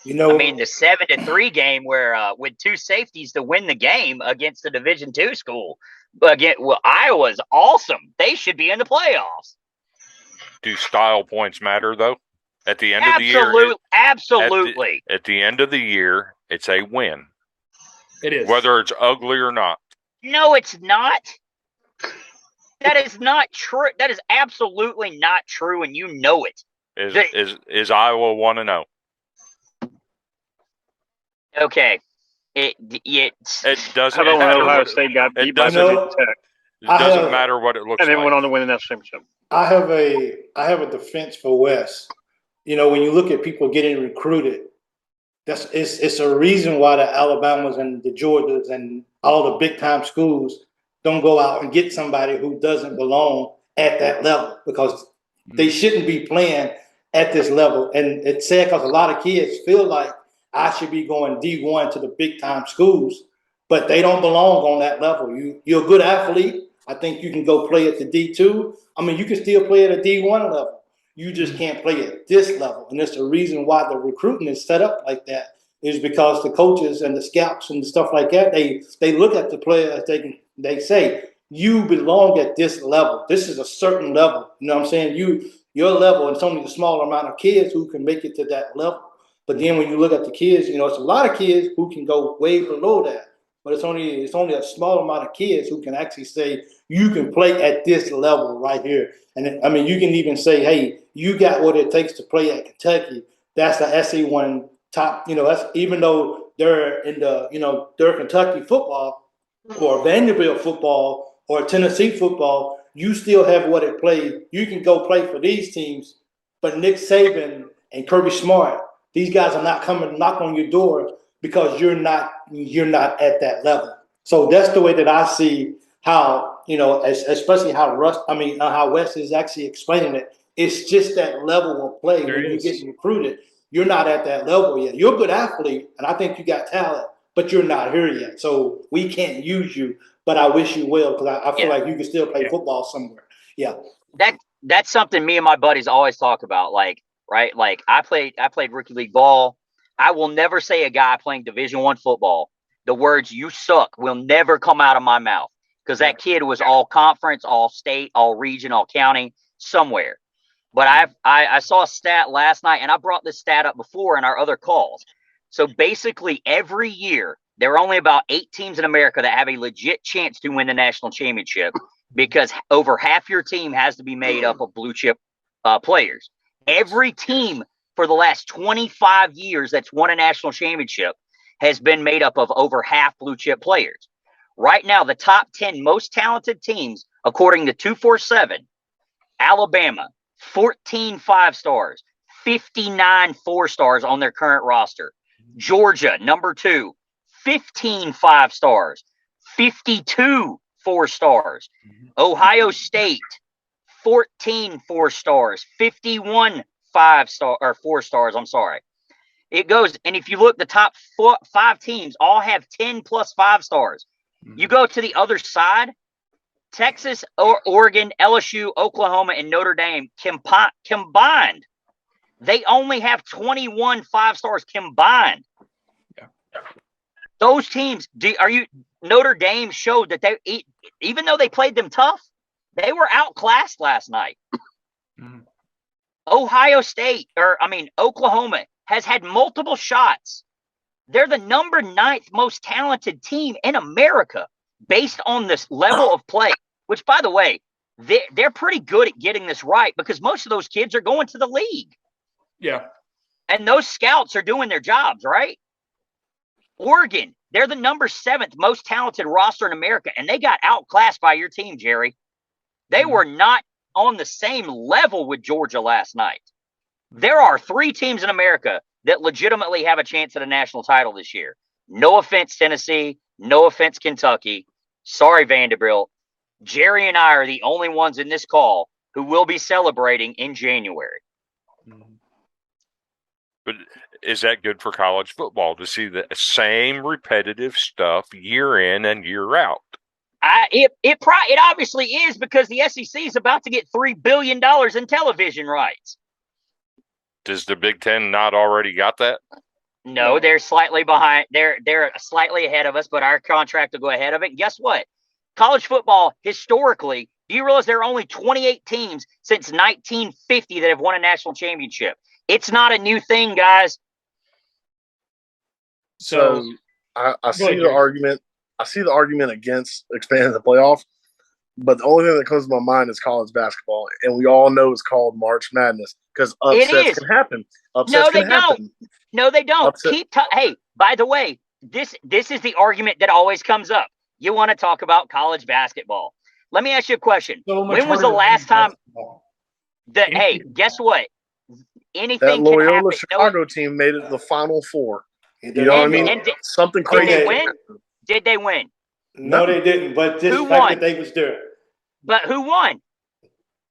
I mean, the 7-3 game where with 2 safeties to win the game against the Division II school. Again, Iowa's awesome. They should be in the playoffs. Do style points matter though? At the end of the year, absolutely. At the end of the year, it's a win. It is. Whether it's ugly or not. No, it's not. That is not true. That is absolutely not true, and you know it. Is Iowa 1-0? Okay. It doesn't How about when matter. Ohio State got beat by doesn't- Virginia Tech It doesn't matter what it looks and then like. went on to win the national championship? I have a defense for Wes. When you look at people getting recruited, it's a reason why the Alabamas and the Georgias and all the big time schools don't go out and get somebody who doesn't belong at that level, because they shouldn't be playing at this level. And it's sad because a lot of kids feel like I should be going D1 to the big time schools, but they don't belong on that level. You're a good athlete. I think you can go play at the D2. I mean, you can still play at a D1 level. You just can't play at this level. And it's the reason why the recruiting is set up like that, is because the coaches and the scouts and stuff like that, they look at the players, they say, you belong at this level. This is a certain level. You know what I'm saying? Your level, and it's only a small amount of kids who can make it to that level. But then when you look at the kids, it's a lot of kids who can go way below that. But it's only a small amount of kids who can actually say, you can play at this level right here. And you can even say, hey, you got what it takes to play at Kentucky. That's the SE1 top, that's even though they're in the, they're Kentucky football or Vanderbilt football or Tennessee football, you still have what it plays. You can go play for these teams, but Nick Saban and Kirby Smart, these guys are not coming to knock on your door because you're not at that level. So that's the way that I see how, especially how how Wes is actually explaining it. It's just that level of play. When you get recruited, you're not at that level yet. You're a good athlete, and I think you got talent, but you're not here yet. So we can't use you, but I wish you well, because I feel like you can still play football somewhere. Yeah. That's something me and my buddies always talk about. Right? Like I played rookie league ball. I will never say a guy playing Division I football, the words "you suck" will never come out of my mouth, because that kid was all conference, all state, all region, all county, somewhere. But I saw a stat last night, and I brought this stat up before in our other calls. So basically every year, there are only about 8 teams in America that have a legit chance to win the national championship, because over half your team has to be made up of blue chip players. Every team for the last 25 years that's won a national championship has been made up of over half blue chip players. Right now, the top 10 most talented teams, according to 247, Alabama, 14 5-stars, 59 4-stars on their current roster. Georgia, number 2, 15 5-stars, 52 4-stars. Ohio State, 14 4-stars, 51 5-star or 4-stars. I'm sorry. It goes, and if you look, the top 5 teams all have 10 plus 5-stars. You go to the other side, Texas, Oregon, LSU, Oklahoma, and Notre Dame combined, they only have 21 5-stars combined. Yeah. Those teams, Notre Dame showed that they, even though they played them tough, they were outclassed last night. Oklahoma has had multiple shots. They're the number 9th most talented team in America based on this level of play, which, by the way, they're pretty good at getting this right because most of those kids are going to the league. Yeah. And those scouts are doing their jobs, right? Oregon, they're the number 7th most talented roster in America, and they got outclassed by your team, Jerry. They were not on the same level with Georgia last night. There are 3 teams in America that legitimately have a chance at a national title this year. No offense, Tennessee. No offense, Kentucky. Sorry, Vanderbilt. Jerry and I are the only ones in this call who will be celebrating in January. But is that good for college football to see the same repetitive stuff year in and year out? It obviously is because the SEC is about to get $3 billion in television rights. Does the Big Ten not already got that? No, they're slightly behind. They're slightly ahead of us, but our contract will go ahead of it. And guess what? College football, historically, do you realize there are only 28 teams since 1950 that have won a national championship? It's not a new thing, guys. So I see ahead, the Jerry. argument. I see the argument against expanding the playoff, but the only thing that comes to my mind is college basketball, and we all know it's called March Madness because It upsets is. can happen. No, Upsets they can happen. No, they don't. Upset. Hey, by the way, this is the argument that always comes up. You want to talk about college basketball. Let me ask you a question. So much When was harder the to last win time basketball. that, hey, Anything- guess what? That Anything can happen. Loyola Chicago team made it to the Final Four. You You know what I mean? And Something did crazy. they Okay. win? Did they win? No, they didn't. But just Who the fact won? that they was there. But who won?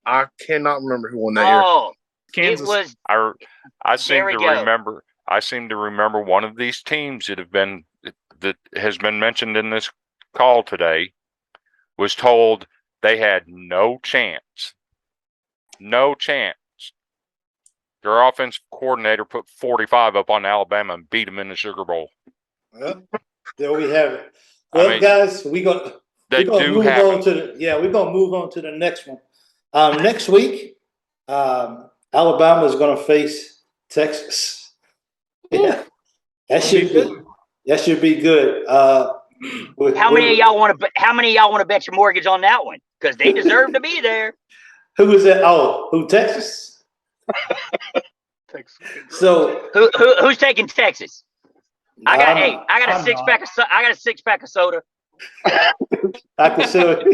I cannot remember who won that year. Oh, Kansas. it was I seem There we to go. remember. I seem to remember one of these teams that has been mentioned in this call today was told they had no chance. No chance. Their offensive coordinator put 45 up on Alabama and beat them in the Sugar Bowl. Well, there we have it. Well, mean, guys, we're gonna move on to we're gonna move on to the next one. Next week, Alabama is gonna face Texas. Yeah, that should be good. how many of y'all want to bet your mortgage on that one? Because they deserve to be there. Who is that? Oh, who Texas? So Who's taking Texas? I got a I'm six not. pack of I got a 6-pack of soda. I consider.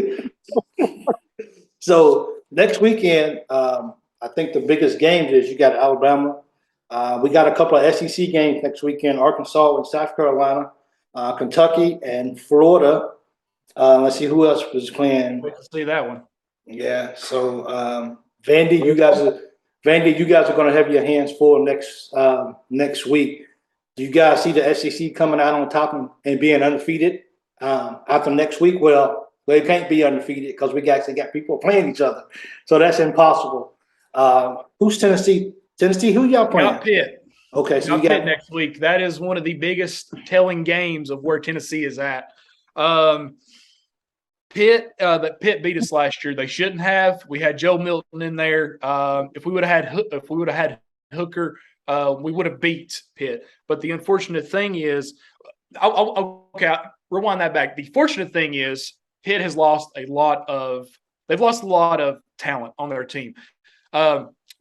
So next weekend, I think the biggest games is you got Alabama. We got a couple of SEC games next weekend: Arkansas and South Carolina, Kentucky and Florida. Let's see who else was playing. Wait to see that one. Yeah. So Vandy, you guys are going to have your hands full next week. Do you guys see the SEC coming out on top and being undefeated after next week? Well, they can't be undefeated because we actually got people playing each other, so that's impossible. Who's Tennessee? Tennessee, who y'all playing? Got Pitt. Okay, so Got you Pitt got next week. That is one of the biggest telling games of where Tennessee is at. Pitt beat us last year. They shouldn't have. We had Joe Milton in there. If we would have had Hooker, we would have beat Pitt. But the unfortunate thing is, I'll rewind that back. The fortunate thing is Pitt has lost a lot of talent on their team.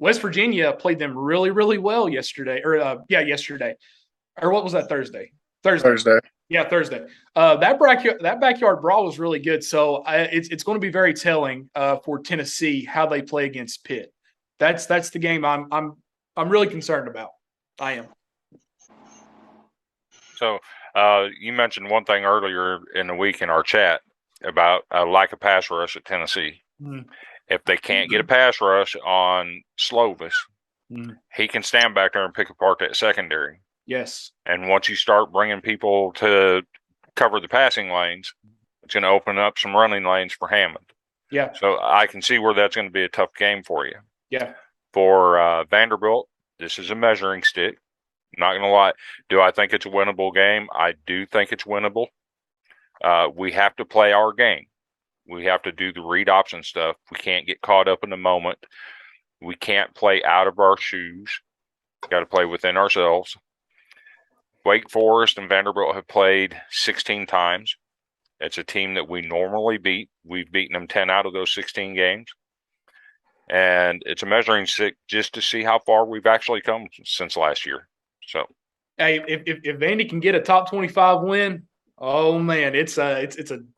West Virginia played them really, really well yesterday. Yesterday. Or what was that, Thursday? Thursday. Yeah, Thursday. That backyard brawl was really good. So it's going to be very telling for Tennessee how they play against Pitt. That's the game I'm really concerned about. I am. So you mentioned one thing earlier in the week in our chat about lack of pass rush at Tennessee. Mm-hmm. If they can't get a pass rush on Slovis, he can stand back there and pick apart that secondary. Yes. And once you start bringing people to cover the passing lanes, it's going to open up some running lanes for Hammond. Yeah. So I can see where that's going to be a tough game for you. Yeah. For Vanderbilt, this is a measuring stick. Not going to lie. Do I think it's a winnable game? I do think it's winnable. We have to play our game. We have to do the read option stuff. We can't get caught up in the moment. We can't play out of our shoes. Got to play within ourselves. Wake Forest and Vanderbilt have played 16 times. It's a team that we normally beat. We've beaten them 10 out of those 16 games. And it's a measuring stick just to see how far we've actually come since last year. So, Hey, if Vandy can get a top 25 win, oh man, it's a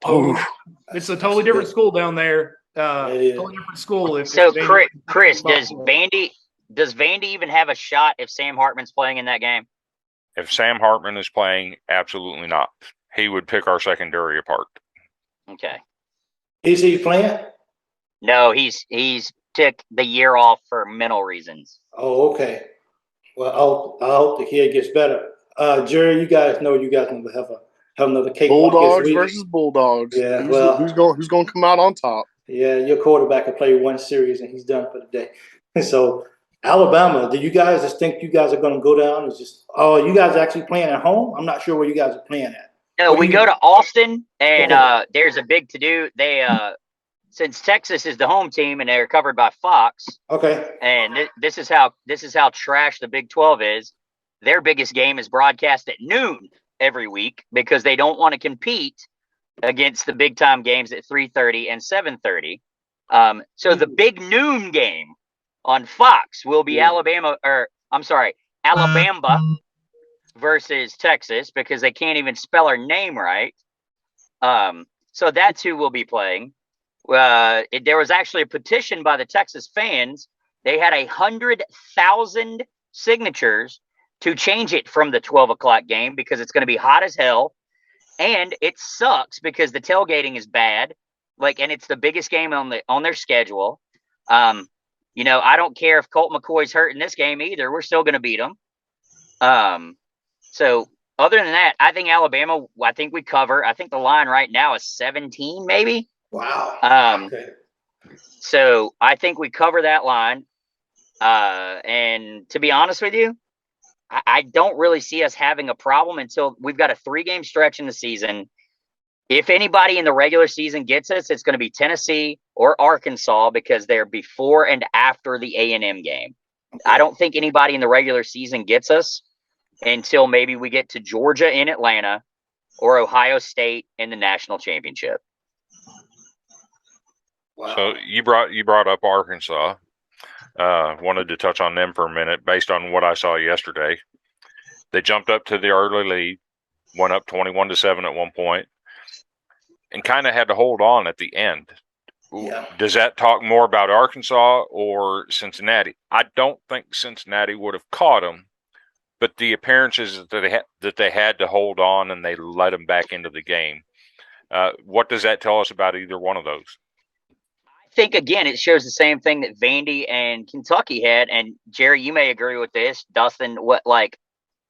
totally different school down there. Totally different school. So, Vandy Chris, can get does Vandy even have a shot if Sam Hartman's playing in that game? if Sam Hartman is playing, absolutely not. He would pick our secondary apart. Okay. Is he playing? No, he's took the year off for mental reasons. Oh, okay. Well, I hope the kid gets better. Jerry, you guys know you guys will have another cakewalk this Bulldogs week. versus Bulldogs. Yeah, who's going to come out on top? Yeah, your quarterback will play one series and he's done for the day. So, Alabama, do you guys just think you guys are going to go down? You guys actually playing at home? I'm not sure where you guys are playing at. No, we go to Austin, and Okay. there's a big to do. They since Texas is the home team and they're covered by Fox, Okay. and this is how trash the Big 12 is. Their biggest game is broadcast at noon every week because they don't want to compete against the big time games at 3:30 and 7:30. So the big noon game on Fox will be Alabama versus Texas because they can't even spell her name right. So that's who we'll be playing. There was actually a petition by the Texas fans. They had 100,000 signatures to change it from the 12 o'clock game because it's going to be hot as hell. And it sucks because the tailgating is bad. And it's the biggest game on their schedule. I don't care if Colt McCoy's hurt in this game either. We're still going to beat them. So other than that, I think Alabama, I think we cover. I think the line right now is 17, maybe. Wow. Okay. So I think we cover that line. And to be honest with you, I don't really see us having a problem until we've got a 3-game stretch in the season. If anybody in the regular season gets us, it's going to be Tennessee or Arkansas because they're before and after the A&M game. Okay. I don't think anybody in the regular season gets us until maybe we get to Georgia in Atlanta or Ohio State in the national championship. Wow. So you brought up Arkansas. Wanted to touch on them for a minute based on what I saw yesterday. They jumped up to the early lead, went up 21-7 at one point, and kind of had to hold on at the end. Yeah. Does that talk more about Arkansas or Cincinnati? I don't think Cincinnati would have caught them, but the appearances that they had to hold on and they let them back into the game. What does that tell us about either one of those? I think, again, it shows the same thing that Vandy and Kentucky had. And, Jerry, you may agree with this. Dustin,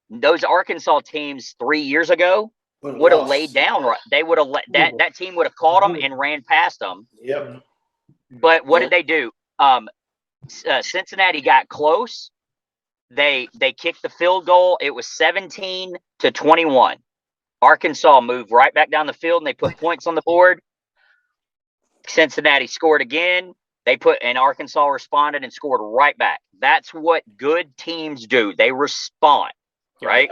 those Arkansas teams 3 years ago would have laid down. They would have that team would have caught them and ran past them. Yep. But what did they do? Cincinnati got close. They kicked the field goal. It was 17-21. Arkansas moved right back down the field and they put points on the board. Cincinnati scored again. And Arkansas responded and scored right back. That's what good teams do. They respond, right?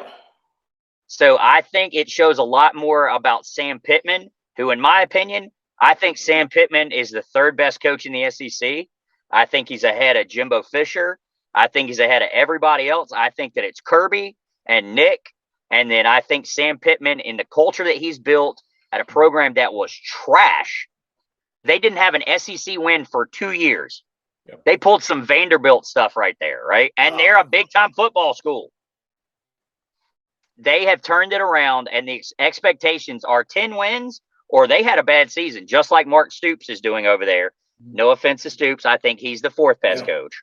So I think it shows a lot more about Sam Pittman, who, in my opinion, I think Sam Pittman is the third best coach in the SEC. I think he's ahead of Jimbo Fisher. I think he's ahead of everybody else. I think that it's Kirby and Nick. And then I think Sam Pittman, in the culture that he's built at a program that was trash, they didn't have an SEC win for 2 years. Yep. They pulled some Vanderbilt stuff right there, right? And they're a big-time football school. They have turned it around, and the expectations are 10 wins, or they had a bad season, just like Mark Stoops is doing over there. No offense to Stoops. I think he's the fourth best coach.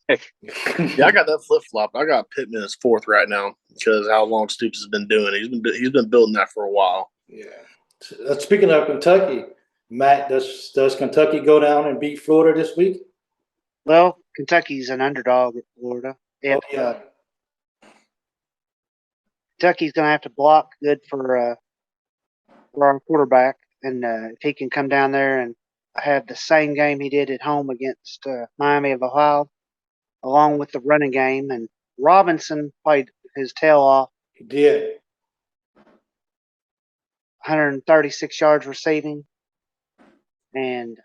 Yeah, I got that flip-flop. I got Pittman as fourth right now because how long Stoops has been doing it. He's been building that for a while. Yeah. Speaking of Kentucky, Matt, does Kentucky go down and beat Florida this week? Well, Kentucky's an underdog at Florida. Kentucky's going to have to block good for our quarterback, and if he can come down there and have the same game he did at home against Miami of Ohio, along with the running game, and Robinson played his tail off. He did. 136 yards receiving. And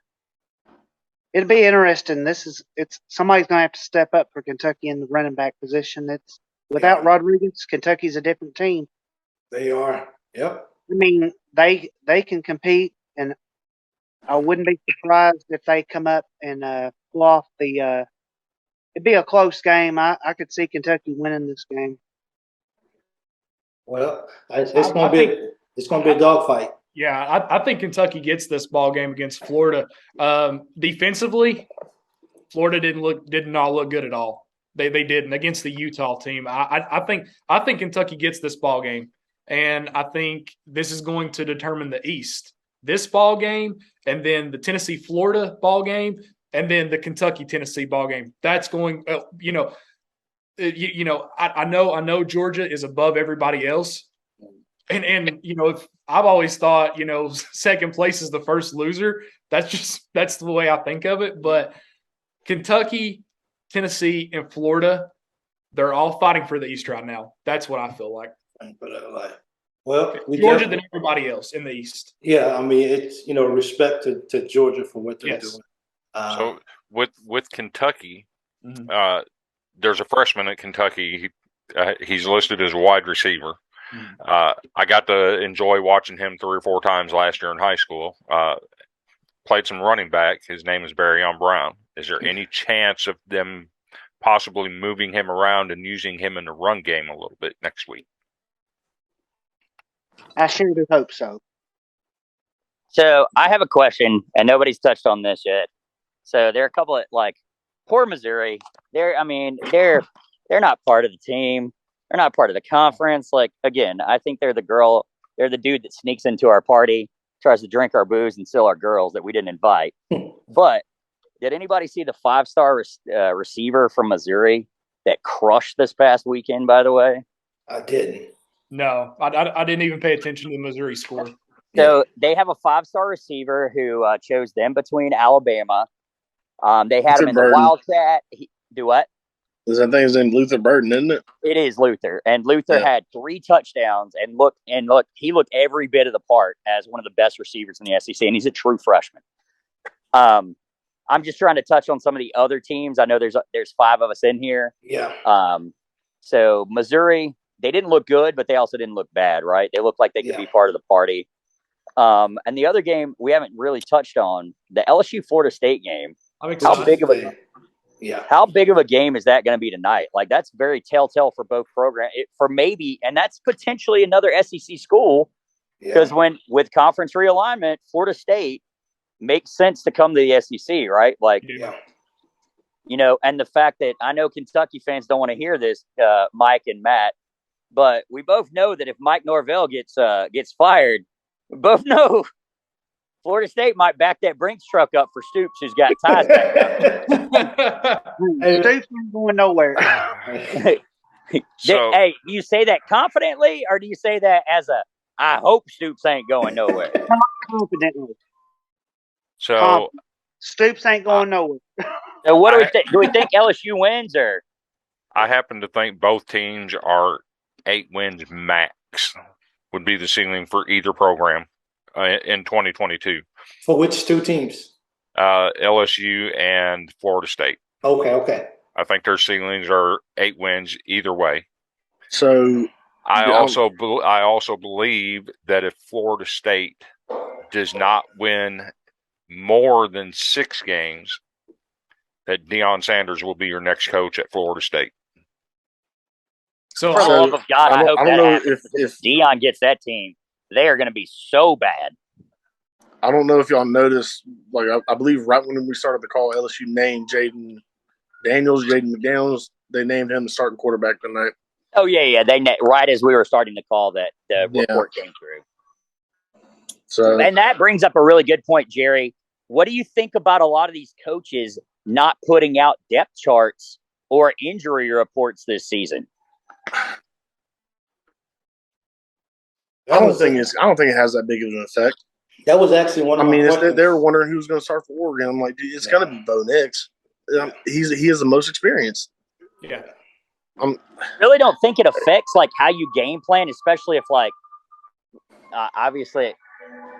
it'll be interesting. It's somebody's going to have to step up for Kentucky in the running back position. It's without Rodriguez, Kentucky's a different team. They are. Yep. I mean, they can compete, and I wouldn't be surprised if they come up and pull off the. It'd be a close game. I could see Kentucky winning this game. Well, I think- it's going to be a dogfight. Yeah, I think Kentucky gets this ball game against Florida. Defensively, Florida did not look good at all. They didn't against the Utah team. I think Kentucky gets this ball game, and I think this is going to determine the East. This ball game, and then the Tennessee Florida ball game, and then the Kentucky Tennessee ball game. That's going. I know Georgia is above everybody else. And if I've always thought, second place is the first loser. That's the way I think of it. But Kentucky, Tennessee, and Florida, they're all fighting for the East right now. That's what I feel like. Well, Georgia than everybody else in the East. Yeah, I mean, it's respect to Georgia for what they're doing. So with Kentucky, there's a freshman at Kentucky. He's listed as a wide receiver. I got to enjoy watching him 3 or 4 times last year in high school. Played some running back. His name is Barryon Brown. Is there any chance of them possibly moving him around and using him in the run game a little bit next week? I sure do hope so. So I have a question, and nobody's touched on this yet. So there are a couple of poor Missouri. They're not part of the team. They're not part of the conference. Again, I think they're the dude that sneaks into our party, tries to drink our booze and steal our girls that we didn't invite. But did anybody see the 5-star receiver from Missouri that crushed this past weekend, by the way? I didn't. No, I didn't even pay attention to the Missouri score. So they have a 5-star receiver who chose them between Alabama. They had him in the Wildcat. Do what? I think his name Luther Burden, isn't it? It is Luther, and Luther had 3 touchdowns, and look, he looked every bit of the part as one of the best receivers in the SEC, and he's a true freshman. I'm just trying to touch on some of the other teams. I know there's 5 of us in here. Yeah. So Missouri, they didn't look good, but they also didn't look bad, right? They looked like they could be part of the party. And the other game we haven't really touched on, the LSU Florida State game. I'm excited. How big of a game is that going to be tonight? That's very telltale for both programs. And that's potentially another SEC school because with conference realignment, Florida State makes sense to come to the SEC, right? And the fact that I know Kentucky fans don't want to hear this, Mike and Matt, but we both know that if Mike Norvell gets fired, we both know Florida State might back that Brinks truck up for Stoops, who's got ties back up. Stoops ain't going nowhere. Hey, do you say that confidently, or do you say that as I hope Stoops ain't going nowhere? Confidently. So Stoops ain't going nowhere. So what do we think? Do we think LSU wins, or? I happen to think both teams are 8 wins max would be the ceiling for either program in 2022. For which 2 teams? LSU and Florida State. Okay. I think their ceilings are 8 wins either way. So I also believe that if Florida State does not win more than 6 games, that Deion Sanders will be your next coach at Florida State. So for the love of God, I hope that happens. If Deion gets that team, they are going to be so bad. I don't know if y'all noticed, I believe right when we started the call, LSU named Jaden McDaniels. They named him the starting quarterback tonight. Oh yeah. They right as we were starting to call that the report came through. So, and that brings up a really good point, Jerry. What do you think about a lot of these coaches not putting out depth charts or injury reports this season? I don't think it has that big of an effect. That was actually one of my questions. They were wondering who's going to start for Oregon. I'm like, dude, it's going to be Bo Nix. He has the most experience. Yeah. Really don't think it affects how you game plan, especially if Obviously,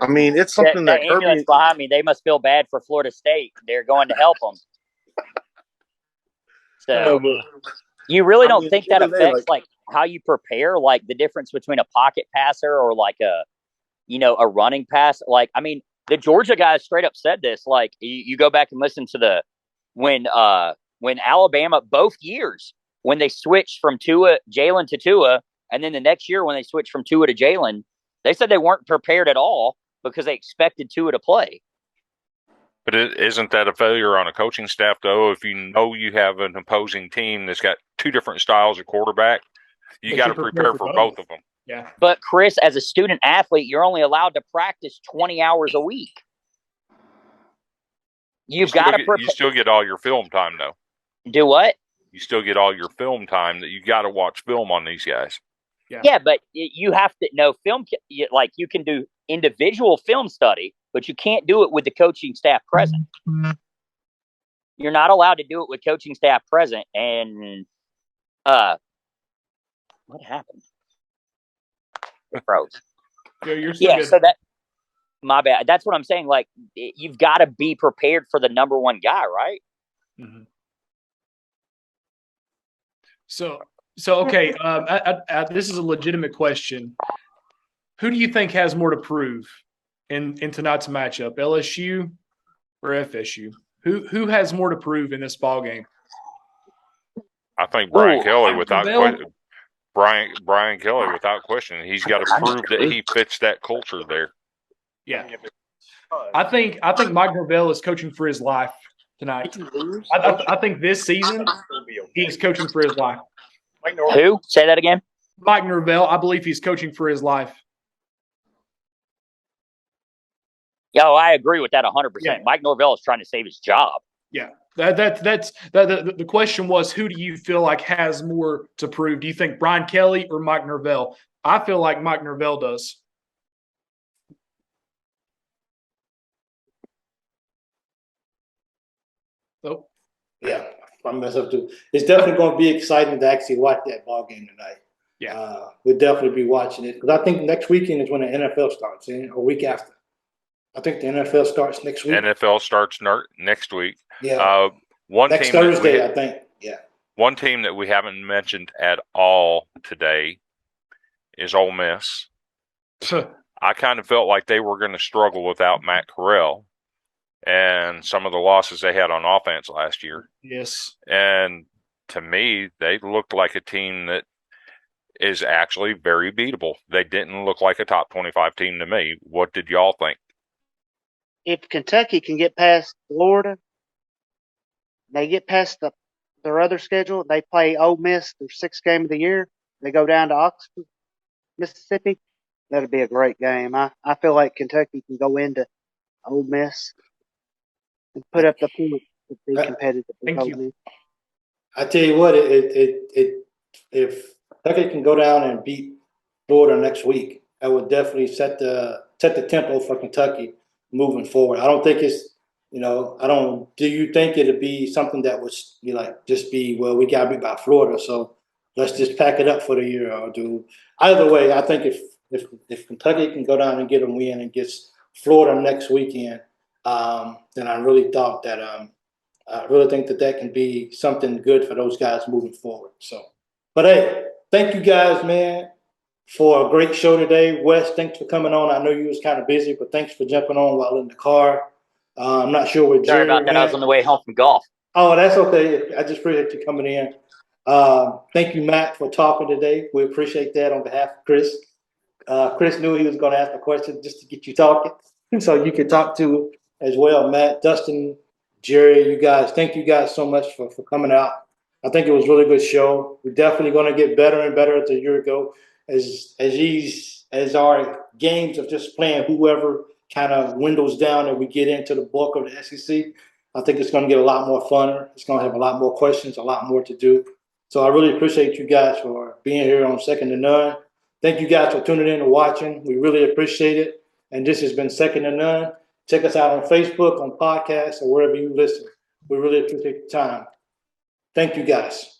I mean, it's that, something that that ambulance Kirby. behind me, they must feel bad for Florida State. They're going to help them. So you really don't think that affects like how you prepare, like the difference between a pocket passer or like a running pass. Like, I mean, the Georgia guys straight up said this. Like, you go back and listen to when Alabama both years when they switched from Jalen to Tua, and then the next year when they switched from Tua to Jalen, they said they weren't prepared at all because they expected Tua to play. But isn't that a failure on a coaching staff, though? If you know you have an opposing team that's got two different styles of quarterback, you got to prepare for both of them. Yeah. But Chris, as a student athlete, you're only allowed to practice 20 hours a week. You've got to prepare. You still get all your film time, though. Do what? You still get all your film time that you got to watch film on these guys. Yeah, but you have to know film. Like, you can do individual film study, but you can't do it with the coaching staff present. You're not allowed to do it with coaching staff present. And what happened? It froze. You're still good. So my bad. That's what I'm saying. Like, you've got to be prepared for the number one guy, right? Mm-hmm. So okay. This is a legitimate question. Who do you think has more to prove in tonight's matchup, LSU or FSU? Who has more to prove in this ball game? I think Brian Kelly, without question. Brian Kelly, without question, he's got to prove that he fits that culture there. Yeah, I think Mike Norvell is coaching for his life tonight. I think this season he's coaching for his life. Who? Say that again. Mike Norvell. I believe he's coaching for his life. Yeah, I agree with that 100%. Yeah. Mike Norvell is trying to save his job. Yeah, the question was, who do you feel like has more to prove? Do you think Brian Kelly or Mike Norvell? I feel like Mike Norvell does. Oh, yeah, I mess up too. It's definitely going to be exciting to actually watch that ball game tonight. Yeah, we'll definitely be watching it because I think next weekend is when the NFL starts, a week after. I think the NFL starts next week. NFL starts next week. Yeah. Next Thursday, I think. Yeah. One team that we haven't mentioned at all today is Ole Miss. I kind of felt like they were going to struggle without Matt Corral and some of the losses they had on offense last year. Yes. And to me, they looked like a team that is actually very beatable. They didn't look like a top 25 team to me. What did y'all think? If Kentucky can get past Florida, they get past their other schedule, they play Ole Miss their sixth game of the year, they go down to Oxford, Mississippi, that'll be a great game. I feel like Kentucky can go into Ole Miss and put up the points to be competitive with Ole Miss. I tell you what, if Kentucky can go down and beat Florida next week, that would definitely set the tempo for Kentucky moving forward. I don't think it's, do you think it'd be something that would be like, well, we got to beat by Florida, so let's just pack it up for the year, or do either way? I think if Kentucky can go down and get a win and gets Florida next weekend, then I really thought that I really think that can be something good for those guys moving forward. So, but hey, thank you guys, man, for a great show today. Wes, thanks for coming on. I know you was kind of busy, but thanks for jumping on while in the car. I'm not sure what Jerry. Sorry about that. I was on the way home from golf. Oh, that's okay. I just appreciate you coming in. Thank you, Matt, for talking today. We appreciate that on behalf of Chris. Chris knew he was going to ask a question just to get you talking, so you could talk to as well. Matt, Dustin, Jerry, you guys, thank you guys so much for coming out. I think it was a really good show. We're definitely going to get better and better as the year go. As our games of just playing whoever kind of windows down and we get into the bulk of the SEC, I think it's going to get a lot more funner. It's going to have a lot more questions, a lot more to do. So I really appreciate you guys for being here on Second to None. Thank you guys for tuning in and watching. We really appreciate it. And this has been Second to None. Check us out on Facebook, on podcasts, or wherever you listen. We really appreciate your time. Thank you guys.